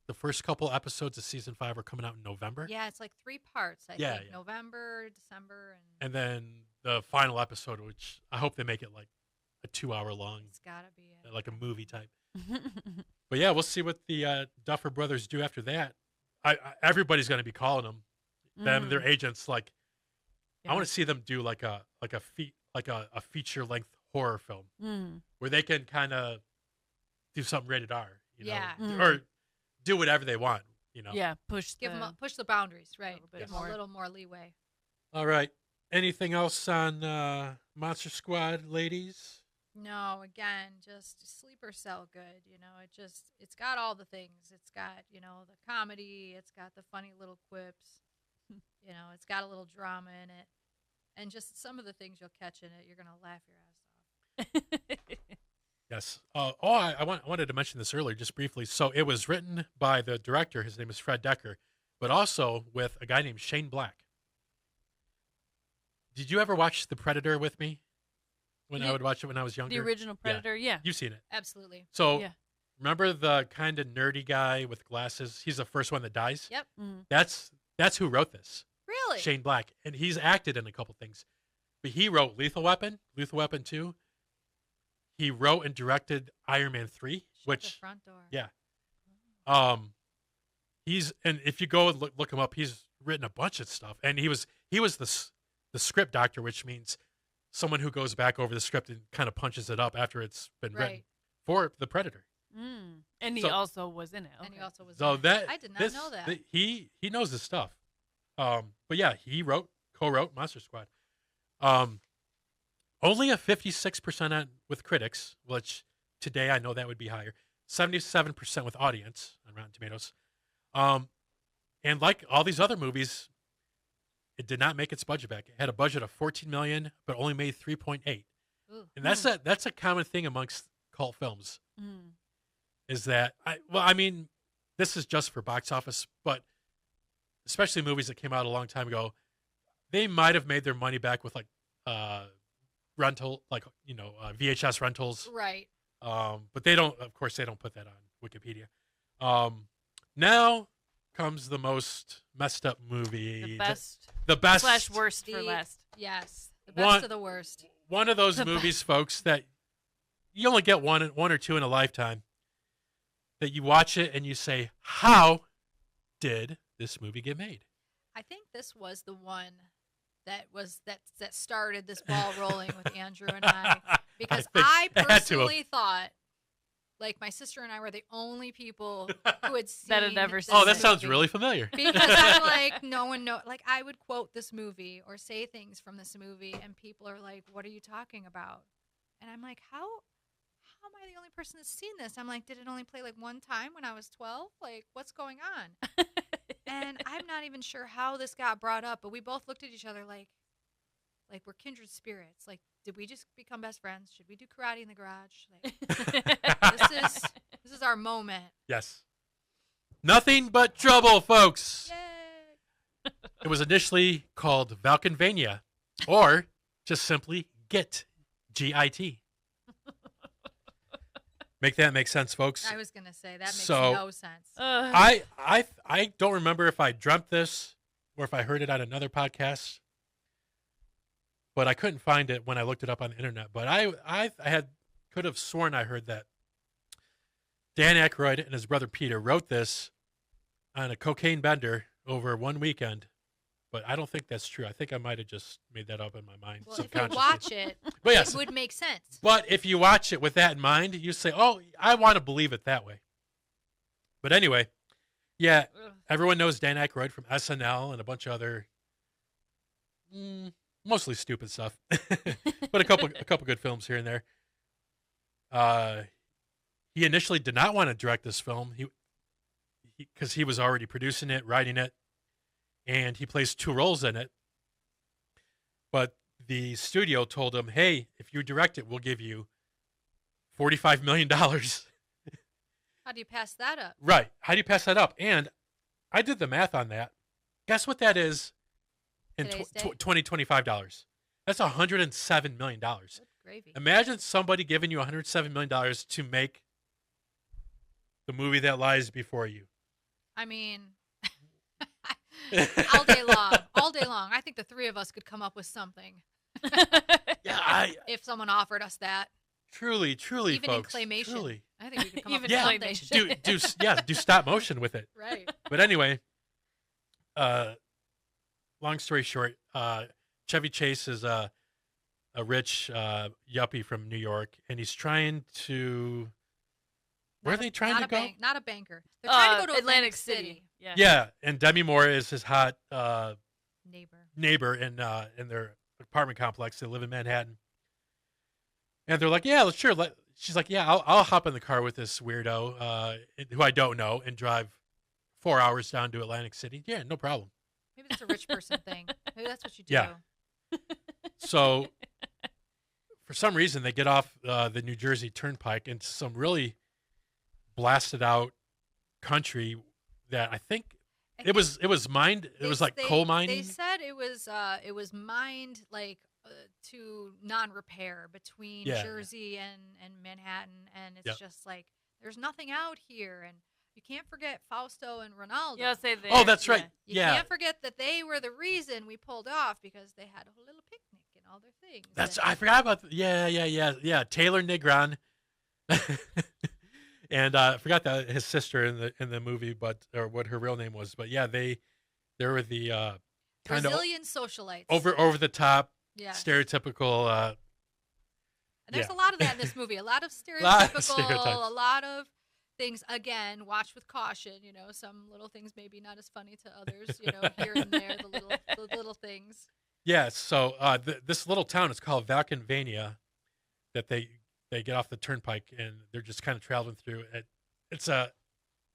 the first couple episodes of season 5 are coming out in November. Yeah, it's like 3 parts. I think November, December, and then the final episode, which I hope they make it like a 2-hour long. It's gotta be like a movie type. But yeah, we'll see what the Duffer Brothers do after that. Everybody's going to be calling them, their agents. Like, I want to see them do like a feature length horror film where they can kind of do something rated R, or do whatever they want, Yeah, push the boundaries, right? Give them more. a little more leeway. All right. Anything else on Monster Squad, ladies? No, again, just Sleeper Cell good. It's got all the things. It's got, the comedy. It's got the funny little quips. It's got a little drama in it. And just some of the things you'll catch in it, you're going to laugh your ass off. Yes. I wanted to mention this earlier, just briefly. So it was written by the director. His name is Fred Decker, but also with a guy named Shane Black. Did you ever watch The Predator with me? When I The- would watch it when I was younger? The original Predator, yeah. You've seen it. Absolutely. So Yeah. remember the kind of nerdy guy with glasses? He's the first one that dies? Yep. That's who wrote this. Really? Shane Black. And he's acted in a couple things. But he wrote Lethal Weapon 2. He wrote and directed Iron Man 3, Shut which the front door. yeah. And if you go and look him up, he's written a bunch of stuff. And he was the script doctor, which means someone who goes back over the script and kind of punches it up after it's been written Right. for The Predator. And he So- also was in it. And he Okay. also was. So in it. that I did not know that. He knows his stuff. But yeah, he co-wrote Monster Squad. Only a 56% with critics, which today I know that would be higher. 77% with audience on Rotten Tomatoes. And like all these other movies, it did not make its budget back. It had a budget of $14 million, but only made 3.8. Ooh. And that's a common thing amongst cult films. Mm. Is that I mean, this is just for box office, but especially movies that came out a long time ago, they might have made their money back with like rental, like VHS rentals. Right. But they don't. Of course, they don't put that on Wikipedia. Now comes the most messed up movie. The best / worst for The- last. Yes. The best One- of the worst. One of those The movies, folks, that you only get one or two in a lifetime. That you watch it and you say, "How did this movie get made?" I think this was the one that started this ball rolling with Andrew and I, because think I it had to have. personally thought, like, my sister and I were the only people who had seen That had never this seen Oh, that sounds movie. really familiar. Because I'm like, no one know. Like, I would quote this movie or say things from this movie, and people are like, "What are you talking about?" And I'm like, "How am I the only person that's seen this?" I'm like, "Did it only play like one time when I was 12? Like, what's going on?" And I'm not even sure how this got brought up, but we both looked at each other like we're kindred spirits. Like, did we just become best friends? Should we do karate in the garage? Like, this is our moment. Yes. Nothing but trouble, folks. Yay! It was initially called Valkenvania, or just simply Git, G-I-T. Make that make sense, folks. I was gonna say that makes So- no sense. I don't remember if I dreamt this or if I heard it on another podcast, but I couldn't find it when I looked it up on the internet. But I could have sworn I heard that Dan Aykroyd and his brother Peter wrote this on a cocaine bender over one weekend. But I don't think that's true. I think I might have just made that up in my mind Well, if you subconsciously. watch it, But yes, it would make sense. but if you watch it with that in mind, you say, "Oh, I want to believe it that way." But anyway, yeah, Ugh. everyone knows Dan Aykroyd from SNL and a bunch of other, mostly stupid stuff, but a couple good films here and there. He initially did not want to direct this film, because he was already producing it, writing it, and he plays 2 roles in it. But the studio told him, "Hey, if you direct it, we'll give you $45 million." How do you pass that up? Right. How do you pass that up? And I did the math on that. Guess what that is in Today's day? $25? That's $107 million. Good gravy. Imagine somebody giving you $107 million to make the movie that lies before you. I mean, all day long. All day long. I think the 3 of us could come up with something Yeah, if someone offered us that. truly, Even folks. in claymation. Truly. I think we could come up with Even something. claymation. do stop motion with it. Right. But anyway, long story short, Chevy Chase is a rich yuppie from New York, and he's trying to. Where are they trying to go? Not a banker. They're trying to go to Atlantic City. Yeah. Yeah, and Demi Moore is his hot Neighbor. neighbor in their apartment complex. They live in Manhattan, and they're like, "Yeah, sure." She's like, "Yeah, I'll hop in the car with this weirdo who I don't know and drive 4 hours down to Atlantic City." Yeah, no problem. Maybe that's a rich person thing. Maybe that's what you do. Yeah. So, for some reason, they get off the New Jersey Turnpike into some really blasted out country that I think it was mined. It was like coal mining. They said it was mined like to non-repair between Yeah. Jersey and Manhattan, and it's Yep. just like there's nothing out here, and you can't forget Fausto and Ronaldo. Yeah, say they. Oh, that's right. You Yeah. can't forget that they were the reason we pulled off because they had a little picnic and all their things. That's and, I forgot about yeah. Taylor Negron, and I forgot that his sister in the movie, or what her real name was. But yeah, they were the kind of Brazilian socialites. over the top, Yeah. stereotypical. And there's yeah. a lot of that in this movie. A lot of Lot of stereotypical, stereotypes. a lot of things. Again, watch with caution. You know, some little things maybe not as funny to others. You know, here and there, the little things. Yeah. So this little town is called Valkenvania, that they get off the turnpike and they're just kind of traveling through. It's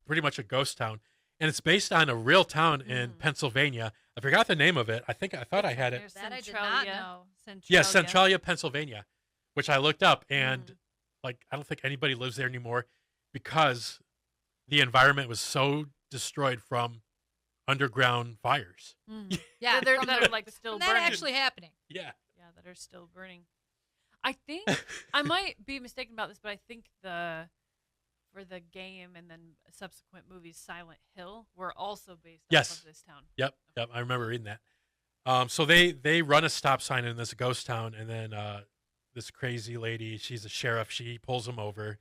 pretty much a ghost town, and it's based on a real town in Pennsylvania. I forgot the name of it. I thought I had it. There's That I did not know. Yeah, Centralia, Pennsylvania, which I looked up, and like I don't think anybody lives there anymore because the environment was so destroyed from underground fires. Yeah, that from are like still from that burning. actually happening. Yeah. Yeah, that are still burning. I think I might be mistaken about this, but I think for the game and then subsequent movies, Silent Hill were also based off of this town. Yep. I remember reading that. So they run a stop sign in this ghost town, and then this crazy lady, she's a sheriff, she pulls them over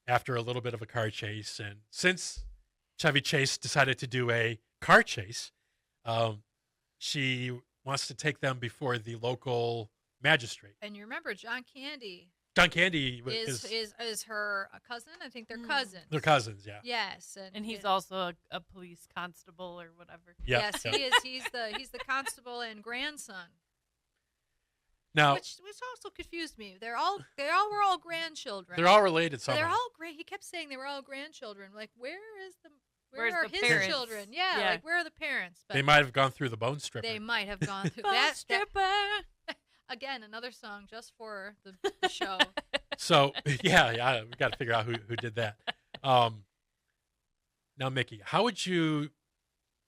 after a little bit of a car chase. And since Chevy Chase decided to do a car chase, she wants to take them before the local magistrate. And you remember John Candy John Candy is her cousin. I think they're cousins. They're cousins, yeah. Yes, and he's also a police constable or whatever. Yep, yes, yep. he is. He's the constable and grandson. Now, which also confused me. They were all grandchildren. they're all related somehow. They're all great. He kept saying they were all grandchildren. Like, where Where's are the his parents? children? Yeah, Yeah. like where are the parents? But They might have gone through the bone stripper. they might have gone through Bone that. stripper. Again, another song just for the show. So yeah, we got to figure out who did that. Now, Mickey, how would you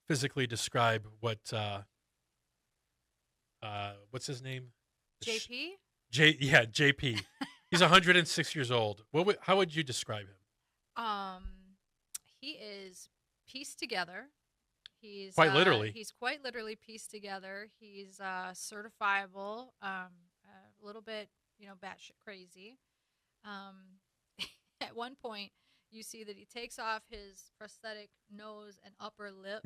physically describe what's his name? JP? JP. He's 106 years old. How would you describe him? He is pieced together. He's Quite literally. He's quite literally pieced together. He's certifiable. A little bit, batshit crazy. At one point, you see that he takes off his prosthetic nose and upper lip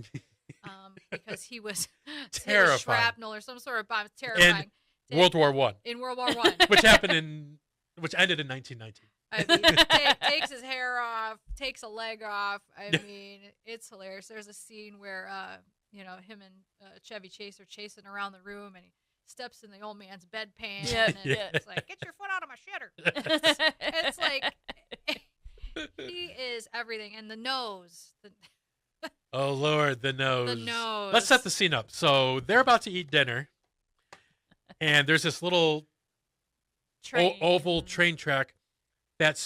because he was Terrifying. shrapnel or some sort of bomb. It's terrifying. World War I. In World War I. which ended in 1919. I mean, takes his hair off, takes a leg off. I mean, it's hilarious. There's a scene where, him and Chevy Chase are chasing around the room, and he steps in the old man's bedpan, and it's like, get your foot out of my shitter. It's like, he is everything. And the nose. Oh, Lord, the nose. The nose. Let's set the scene up. So they're about to eat dinner, and there's this little oval train track that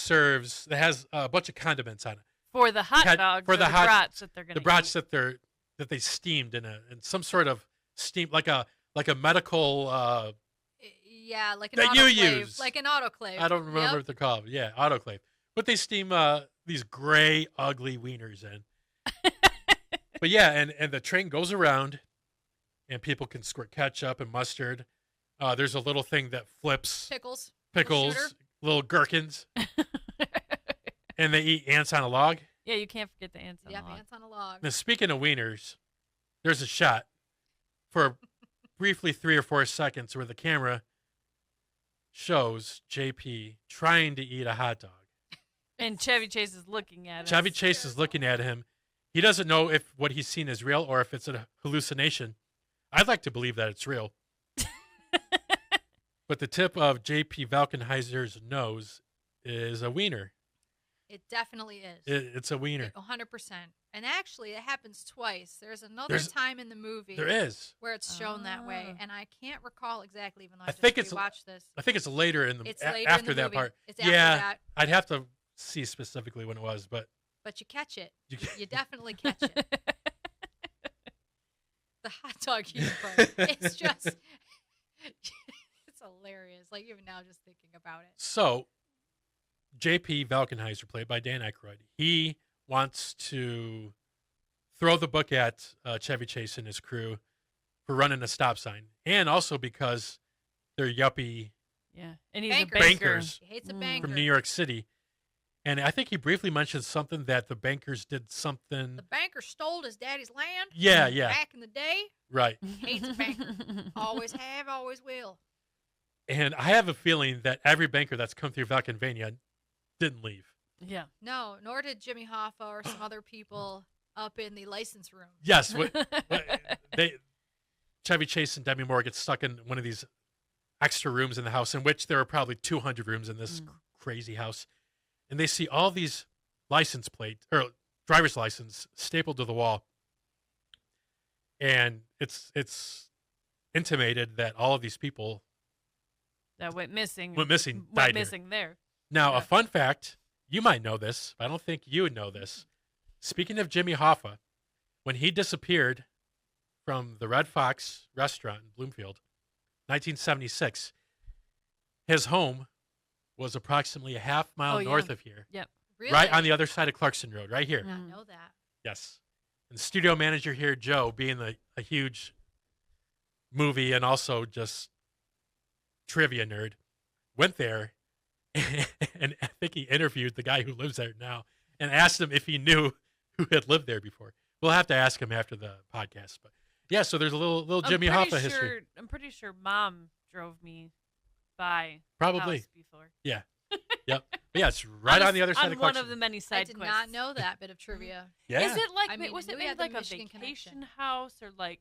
has a bunch of condiments on it for the hot dogs, for the brats that they're going to brats that they steamed in some sort of steam, like a medical yeah, like an that autoclave, you use, like an autoclave. I don't remember what they're called. Yeah, autoclave. But they steam these gray, ugly wieners in. But yeah, and the train goes around, and people can squirt ketchup and mustard. There's a little thing that flips Pickles, little gherkins, and they eat ants on a log. Yeah, you can't forget the ants on a log. Ants on a log. Now, speaking of wieners, there's a shot for briefly 3 or 4 seconds where the camera shows JP trying to eat a hot dog. And Chevy Chase is looking at him. Chevy Chase is looking at him. He doesn't know if what he's seen is real or if it's a hallucination. I'd like to believe that it's real. But the tip of J.P. Valkenheiser's nose is a wiener. It definitely is. It's a wiener. 100%. And actually, it happens twice. There's another time in the movie. There is. Where it's shown that way. And I can't recall exactly, even though I think just rewatched this. I think it's later in the after that part. It's after that. I'd have to see specifically when it was, but you catch it. You definitely catch it. the hot dog eating part. It's just, it's hilarious. Like, even now, just thinking about it. So, J.P. Valkenheiser, played by Dan Aykroyd, he wants to throw the book at Chevy Chase and his crew for running a stop sign, and also because they're yuppie and he's Bankers. a banker. bankers He hates a banker. from New York City. And I think he briefly mentioned something that the bankers did something. The banker stole his daddy's land. Yeah. Back in the day. Right. Hates a banker. Always have, always will. And I have a feeling that every banker that's come through Valkenvania didn't leave. Yeah. No, nor did Jimmy Hoffa or some other people up in the license room. Yes. Chevy Chase and Demi Moore get stuck in one of these extra rooms in the house, in which there are probably 200 rooms in this crazy house. And they see all these license plates or driver's license stapled to the wall. And it's intimated that all of these people that went missing. died here. There. Now, Yeah. a fun fact, you might know this, but I don't think you would know this. Speaking of Jimmy Hoffa, when he disappeared from the Red Fox restaurant in Bloomfield, 1976, his home was approximately a half mile north of here. Yep. Really? Right on the other side of Clarkson Road, right here. I did not know that. Yes. And the studio manager here, Joe, being a huge movie and also just trivia nerd, went there and I think he interviewed the guy who lives there now and asked him if he knew who had lived there before. We'll have to ask him after the podcast. But yeah, so there's a little Jimmy Hoffa history. I'm pretty sure Mom drove me by Probably. the house before. Yeah. Yep. But yeah, it's right on the other side of one Clarkson. of the many I side did quests. not know that bit of trivia. Yeah. Is it like I mean, was I it knew we maybe had the like a Michigan vacation connection. house or like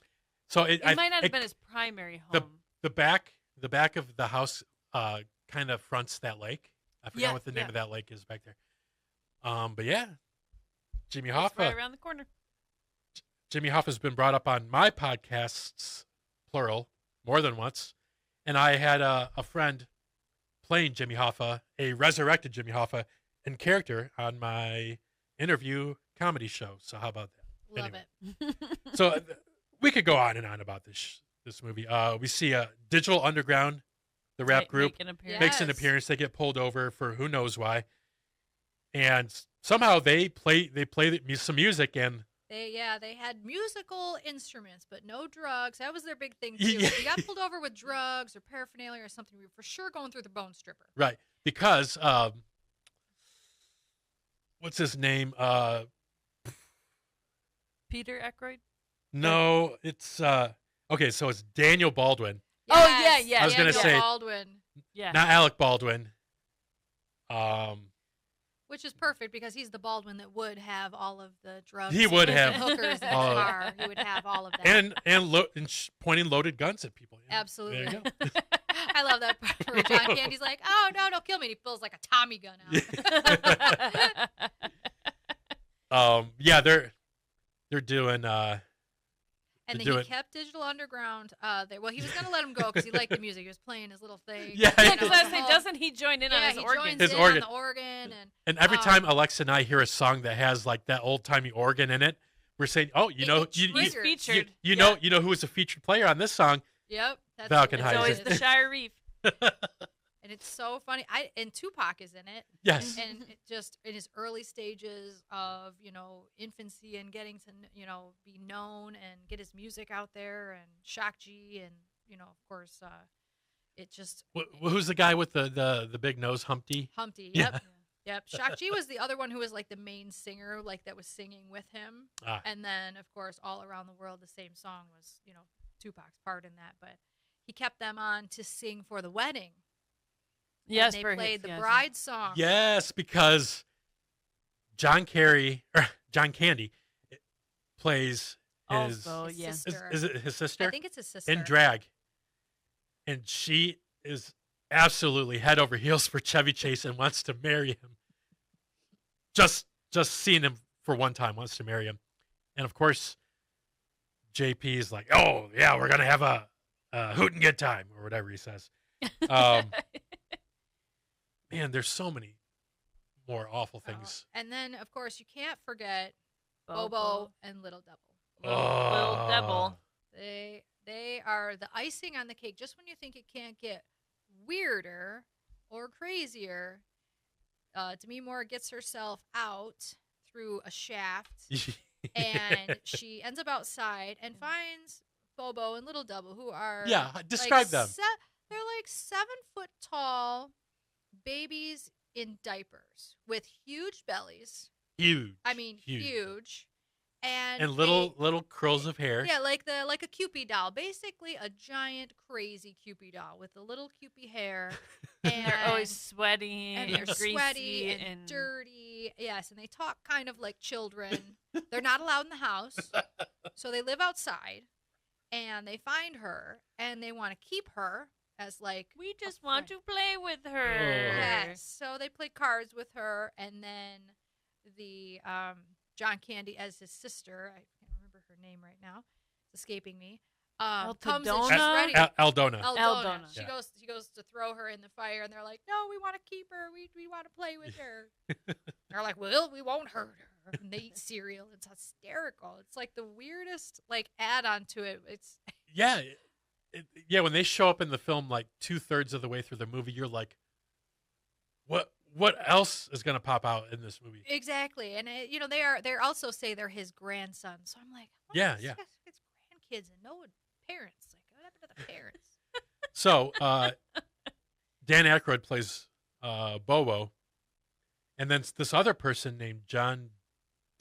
So it might not have been his primary home. the back of the house kind of fronts that lake. I forgot what the name of that lake is back there. But yeah, Jimmy It's Hoffa. right around the corner. Jimmy Hoffa's been brought up on my podcasts, plural, more than once. And I had a friend playing Jimmy Hoffa, a resurrected Jimmy Hoffa, in character on my interview comedy show. So how about that? Love Anyway. So we could go on and on about this movie. We see Digital Underground, the rap group, Make an appearance. makes an Yes. appearance. They get pulled over for who knows why, and somehow they play some music, and They had musical instruments, but no drugs. That was their big thing too. Yeah. If you got pulled over with drugs or paraphernalia or something, we were for sure going through the bone stripper. right, because what's his name? Peter Aykroyd. No, it's okay. So it's Daniel Baldwin, Oh, yeah, yeah, I was gonna Daniel say- Baldwin, Yeah. not Alec Baldwin. which is perfect because he's the Baldwin that would have all of the drugs. He would and have hookers in the all of- car. He would have all of that. and pointing loaded guns at people. Yeah, Absolutely. There you go. I love that part where John Candy's like, "Oh no, don't kill me." And he pulls like a Tommy gun out. Yeah, they're doing And to then do he it. kept Digital Underground there. Well, he was going to let him go because he liked the music. He was playing his little thing. Yeah, you yeah. know, Because I the say, whole- doesn't he join in on yeah, his he organ? joins His in organ. on the organ. And every time Alexa and I hear a song that has like that old timey organ in it, we're saying, "Oh, you know, It's you triggered. featured. know who was a featured player on this song." Yep. That's Falcon It's Heiser. always the Shire Reef. And it's so funny. And Tupac is in it. Yes. And it just in his early stages of, infancy and getting to, be known and get his music out there, and Shock G, and, of course, it just Who's the guy with the big nose, Humpty? Humpty. Yeah. Yep. Yep. Shock G was the other one who was like the main singer, like that was singing with him. Ah. And then, of course, all around the world, the same song was, Tupac's part in that. But he kept them on to sing for the wedding. Yes, and they for played his, the yes. bride song. Yes, because John Candy plays his Also, His yeah. sister. is it his sister I think it's his sister. in drag, and she is absolutely head over heels for Chevy Chase and wants to marry him. Just seeing him for one time, wants to marry him, and of course, JP is like, "Oh yeah, we're gonna have a hoot and good time," or whatever he says. Man, there's so many more awful things. And then, of course, you can't forget Bobo and Little Devil. Little Devil. They are the icing on the cake. Just when you think it can't get weirder or crazier, Demi Moore gets herself out through a shaft, and she ends up outside and finds Bobo and Little Double, who are describe them. They're like 7-foot tall babies in diapers with huge bellies. Huge. I mean, huge. And little curls of hair. Yeah, like a Cupid doll, basically a giant crazy Cupid doll with the little Cupid hair. And they're always sweaty and they're greasy sweaty and dirty. Yes, and they talk kind of like children. They're not allowed in the house, so they live outside. And they find her, and they want to keep her as like we just want to play with her. Oh. Yes, so they play cards with her, and then the John Candy as his sister. I can't remember her name right now. It's escaping me. Comes and she's ready. Aldona. Aldona. She goes to throw her in the fire, and they're like, "No, we want to keep her. We want to play with her." They're like, "Well, we won't hurt her." And they eat cereal. It's hysterical. It's like the weirdest like add-on to it. It's yeah. When they show up in the film, like 2/3 of the way through the movie, you're like, What else is going to pop out in this movie? Exactly, and they also say they're his grandson. So I'm like, yeah. His grandkids and no parents. Like, what happened to the parents? So Dan Aykroyd plays Bobo, and then this other person named John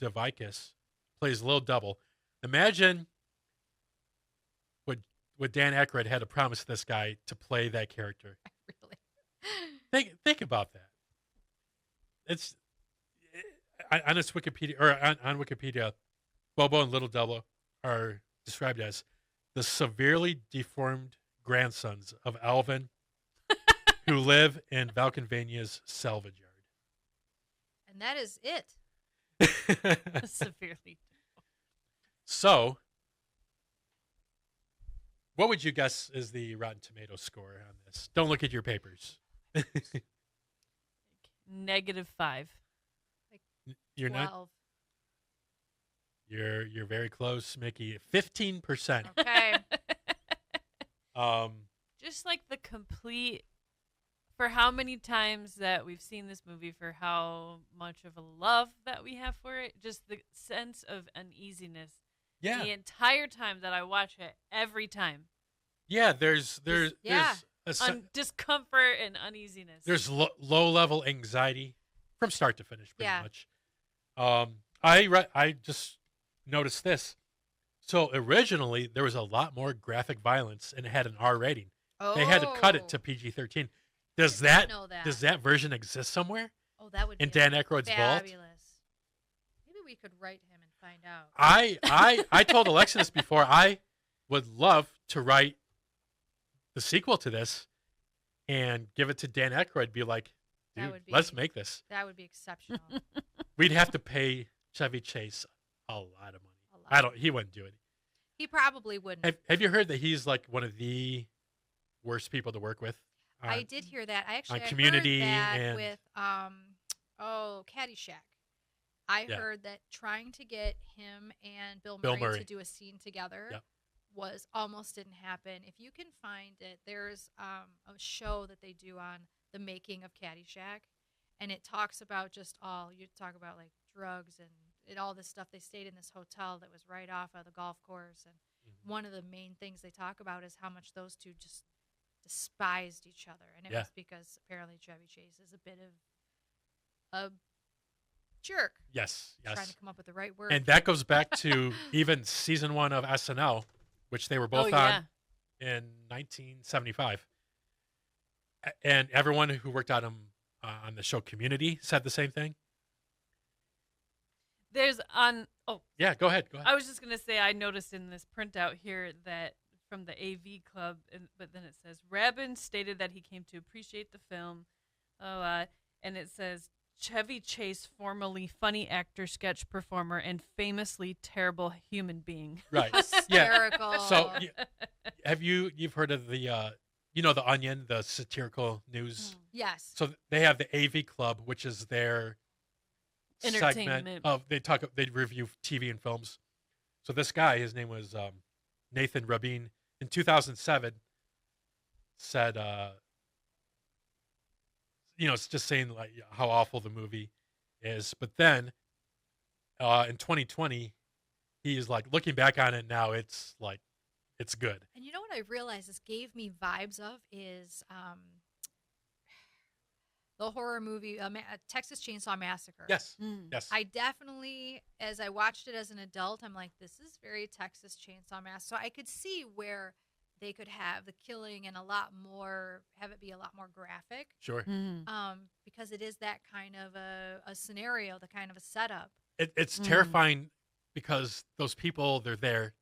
DeVikis plays Lil Double. Imagine what Dan Aykroyd had to promise this guy to play that character. Really? Think about that. It's on its Wikipedia or on Wikipedia, Bobo and Little Double are described as the severely deformed grandsons of Alvin who live in Valkenvania's salvage yard. And that is it. Severely. So, what would you guess is the Rotten Tomatoes score on this? Don't look at your papers. -5. You're 12. not. You're very close, Mickey. 15%. Okay. Just like the complete, for how many times that we've seen this movie, for how much of a love that we have for it, just the sense of uneasiness. Yeah. The entire time that I watch it, every time. Yeah, there's discomfort and uneasiness. There's low level anxiety from start to finish, pretty Yeah. much. I just noticed this. So originally there was a lot more graphic violence and it had an R rating. They had to cut it to PG-13. Does that version exist somewhere? Oh, that would be in Dan Aykroyd's vault? fabulous. Maybe we could write him and find out. I told Alexa this before. I would love to write the sequel to this and give it to Dan Aykroyd. Be like, dude, let's make this. That would be exceptional. We'd have to pay Chevy Chase a lot of money. He wouldn't do it. He probably wouldn't. Have you heard that he's like one of the worst people to work with? I did hear that. I Community heard that and with Caddyshack. I heard that trying to get him and Bill Murray to do a scene together was almost didn't happen. If you can find it, there's a show that they do on the making of Caddyshack, and it talks about you talk about like drugs and all this stuff. They stayed in this hotel that was right off of the golf course, and one of the main things they talk about is how much those two just despised each other, and it was because apparently Chevy Chase is a bit of a jerk. Yes. Trying to come up with the right word. And that goes back to even season 1 of SNL, which they were both on in 1975. And everyone who worked on them on the show Community said the same thing. There's yeah, go ahead. I was just gonna say I noticed in this printout here that from the AV Club, but then it says Rabin stated that he came to appreciate the film, and it says Chevy Chase, formerly funny actor, sketch performer, and famously terrible human being. Right. Hysterical. So you've heard of the the Onion, the satirical news? Yes. So they have the AV Club, which is their segment entertainment of they review TV and films. So this guy, his name was Nathan Rabin in 2007 said, it's just saying like how awful the movie is. But then in 2020, he is like looking back on it now. It's like it's good. And you know what I realized this gave me vibes of is the horror movie Texas Chainsaw Massacre. Yes, yes. I definitely, as I watched it as an adult, I'm like, this is very Texas Chainsaw Massacre. So I could see where they could have the killing and have it be a lot more graphic. Sure. Because it is that kind of a scenario, the kind of a setup. It's terrifying because those people, they're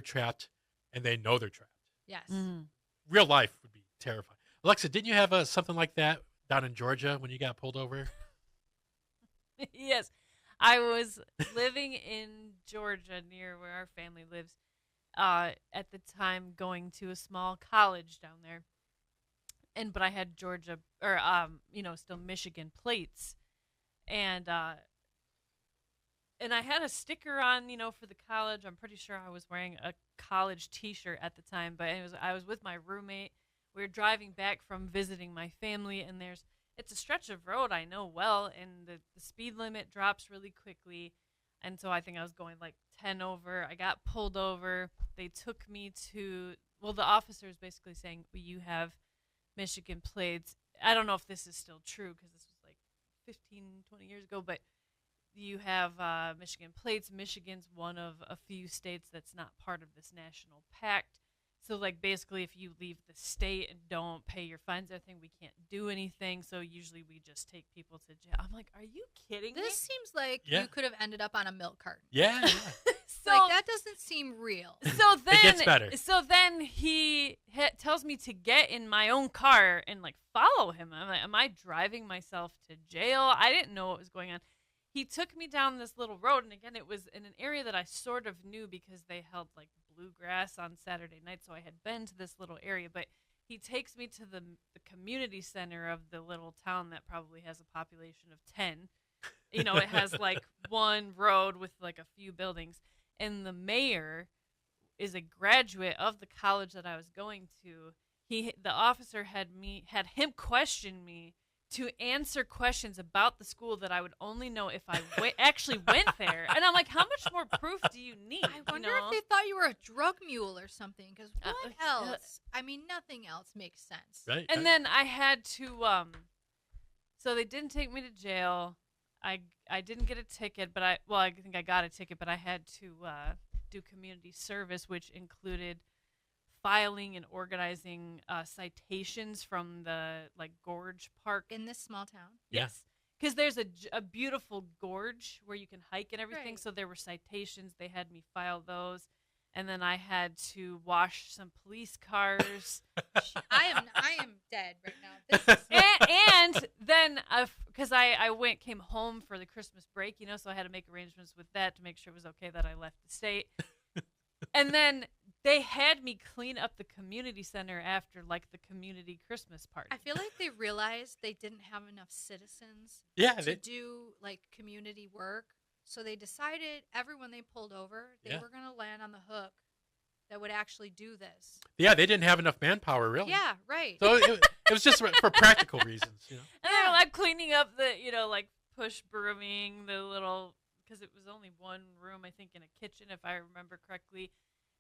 trapped and they know they're trapped. Yes. Real life would be terrifying. Alexa, didn't you have something like that down in Georgia when you got pulled over? Yes. I was living in Georgia near where our family lives at the time, going to a small college down there. But I had Georgia or still Michigan plates. And I had a sticker on, for the college. I'm pretty sure I was wearing a college T-shirt at the time, but I was with my roommate. We were driving back from visiting my family, and it's a stretch of road I know well, and the speed limit drops really quickly, and so I think I was going like 10 over. I got pulled over. They took me to, the officer was basically saying, well, you have Michigan plates. I don't know if this is still true because this was like 15, 20 years ago, but you have Michigan plates. Michigan's one of a few states that's not part of this national pact. So, like, basically, if you leave the state and don't pay your fines, I think we can't do anything. So, usually we just take people to jail. I'm like, are you kidding me? This seems like you could have ended up on a milk carton. Yeah. So, like, that doesn't seem real. So then, it gets better. So then he tells me to get in my own car and, like, follow him. I'm like, am I driving myself to jail? I didn't know what was going on. He took me down this little road, and again, it was in an area that I sort of knew because they held, like, bluegrass on Saturday night, so I had been to this little area. But he takes me to the community center of the little town that probably has a population of 10. It has, like, one road with, like, a few buildings. And the mayor is a graduate of the college that I was going to. The officer had him question me to answer questions about the school that I would only know if I actually went there. And I'm like, how much more proof do you need? I wonder if they thought you were a drug mule or something, because what else? I mean, nothing else makes sense. Right. And then I had to, so they didn't take me to jail. I didn't get a ticket, but I think I got a ticket, but I had to do community service, which included filing and organizing citations from the gorge park in this small town. Yes, because there's a beautiful gorge where you can hike and everything. Right. So there were citations. They had me file those, and then I had to wash some police cars. I am dead right now. This is and then because I came home for the Christmas break, so I had to make arrangements with that to make sure it was okay that I left the state. And then they had me clean up the community center after, like, the community Christmas party. I feel like they realized they didn't have enough citizens to do, like, community work. So they decided everyone they pulled over, they were going to land on the hook that would actually do this. Yeah, they didn't have enough manpower, really. Yeah, right. So it was just for practical reasons. And they're, like, cleaning up the, like, push brooming, the little, because it was only one room, I think, in a kitchen, if I remember correctly.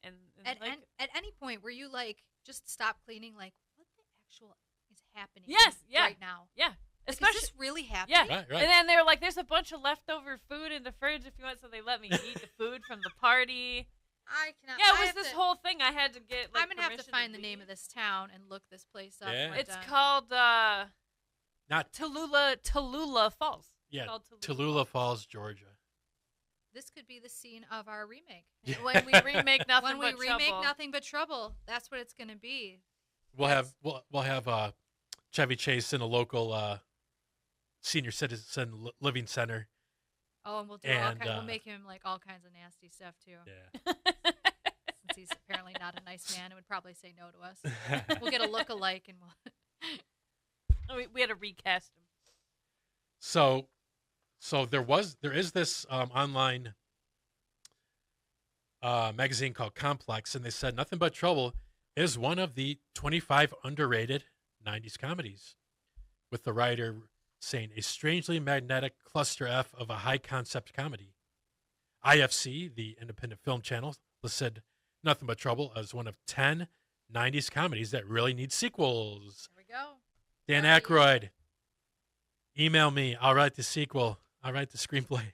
And at any point were you like, just stop cleaning, like, what the actual is happening right now? Yeah. Like, Especially, is this really happening? Yeah. Right. And then they were like, there's a bunch of leftover food in the fridge if you want, so they let me eat the food from the party. I cannot. Yeah, it was this whole thing I had to get, like, I'm going to have to find the name of this town and look this place up. Yeah. It's called not Tallulah Falls. Yeah, Tallulah Falls, Georgia. This could be the scene of our remake. Yeah. When we remake Nothing But Trouble. Nothing But Trouble, that's what it's going to be. We'll have Chevy Chase in a local senior citizen living center. Oh, and we'll do we'll make him, like, all kinds of nasty stuff too. Yeah. Since he's apparently not a nice man and would probably say no to us. We'll get a look-alike and we had to recast him. So there is this online magazine called Complex, and they said Nothing But Trouble is one of the 25 underrated 90s comedies, with the writer saying a strangely magnetic cluster F of a high concept comedy. IFC, the independent film channel, listed Nothing But Trouble as one of 10 90s comedies that really need sequels. There we go. Dan Right. Aykroyd, email me. I'll write the sequel. I'll write the screenplay.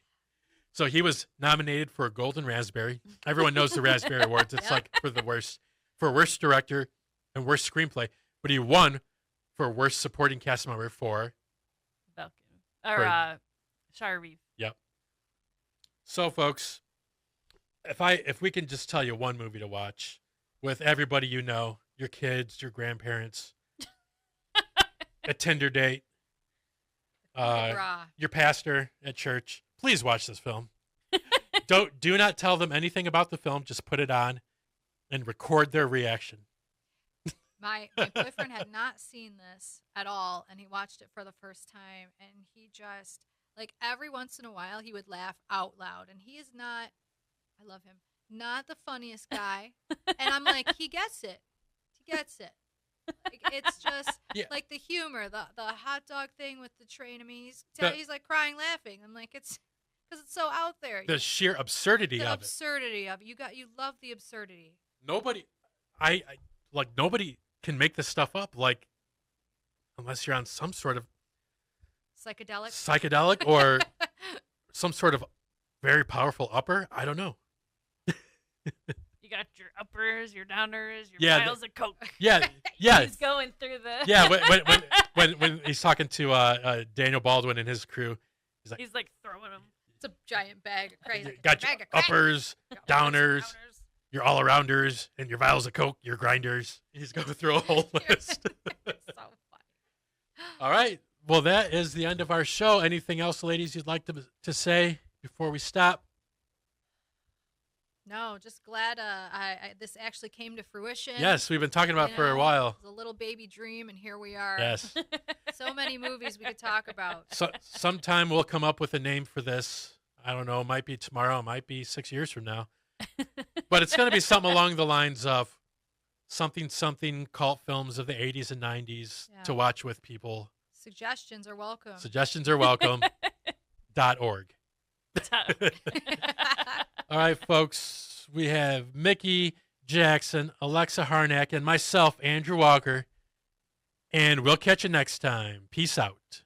So he was nominated for a Golden Raspberry. Everyone knows the Raspberry Awards. It's Yep. like for worst director and worst screenplay. But he won for worst supporting cast member for. Belkin. Or For- Shire Reeve. Yep. So, folks, if we can just tell you one movie to watch with everybody you know, your kids, your grandparents, a Tinder date, Rah. your pastor at church, please watch this film. Do not tell them anything about the film. Just put it on and record their reaction. My boyfriend had not seen this at all, and he watched it for the first time, and he just, like, every once in a while, he would laugh out loud, and he is not, I love him, not the funniest guy, and I'm like, he gets it. He gets it. Like, it's just, Yeah. like, the humor, the hot dog thing with the train, I mean, The- he's like, crying laughing. I'm like, it's, because it's so out there. The sheer absurdity The of it. absurdity of it. You love the absurdity. Nobody, I like nobody can make this stuff up. Like, unless you're on some sort of psychedelic or some sort of very powerful upper. I don't know. You got your uppers, your downers, your Yeah, vials of Coke. Yeah, yeah, He's going through the. yeah. When he's talking to Daniel Baldwin and his crew, He's like throwing them. It's a giant bag of crazy. you got your bag of crack. uppers, downers, your all arounders, and your vials of Coke, your grinders. He's going through a whole list. It's so funny. All right. Well, that is the end of our show. Anything else, ladies, you'd like to say before we stop? No, just glad this actually came to fruition. Yes, we've been talking about You it for a know, while. It was a little baby dream, and here we are. Yes. So many movies we could talk about. So sometime we'll come up with a name for this. I don't know. It might be tomorrow. It might be 6 years from now. But it's going to be something along the lines of something cult films of the 80s and 90s Yeah. to watch with people. Suggestions are welcome. Suggestions are welcome. .org. All right, folks. We have Mickey Jackson, Alexa Harnack, and myself, Andrew Walker. And we'll catch you next time. Peace out.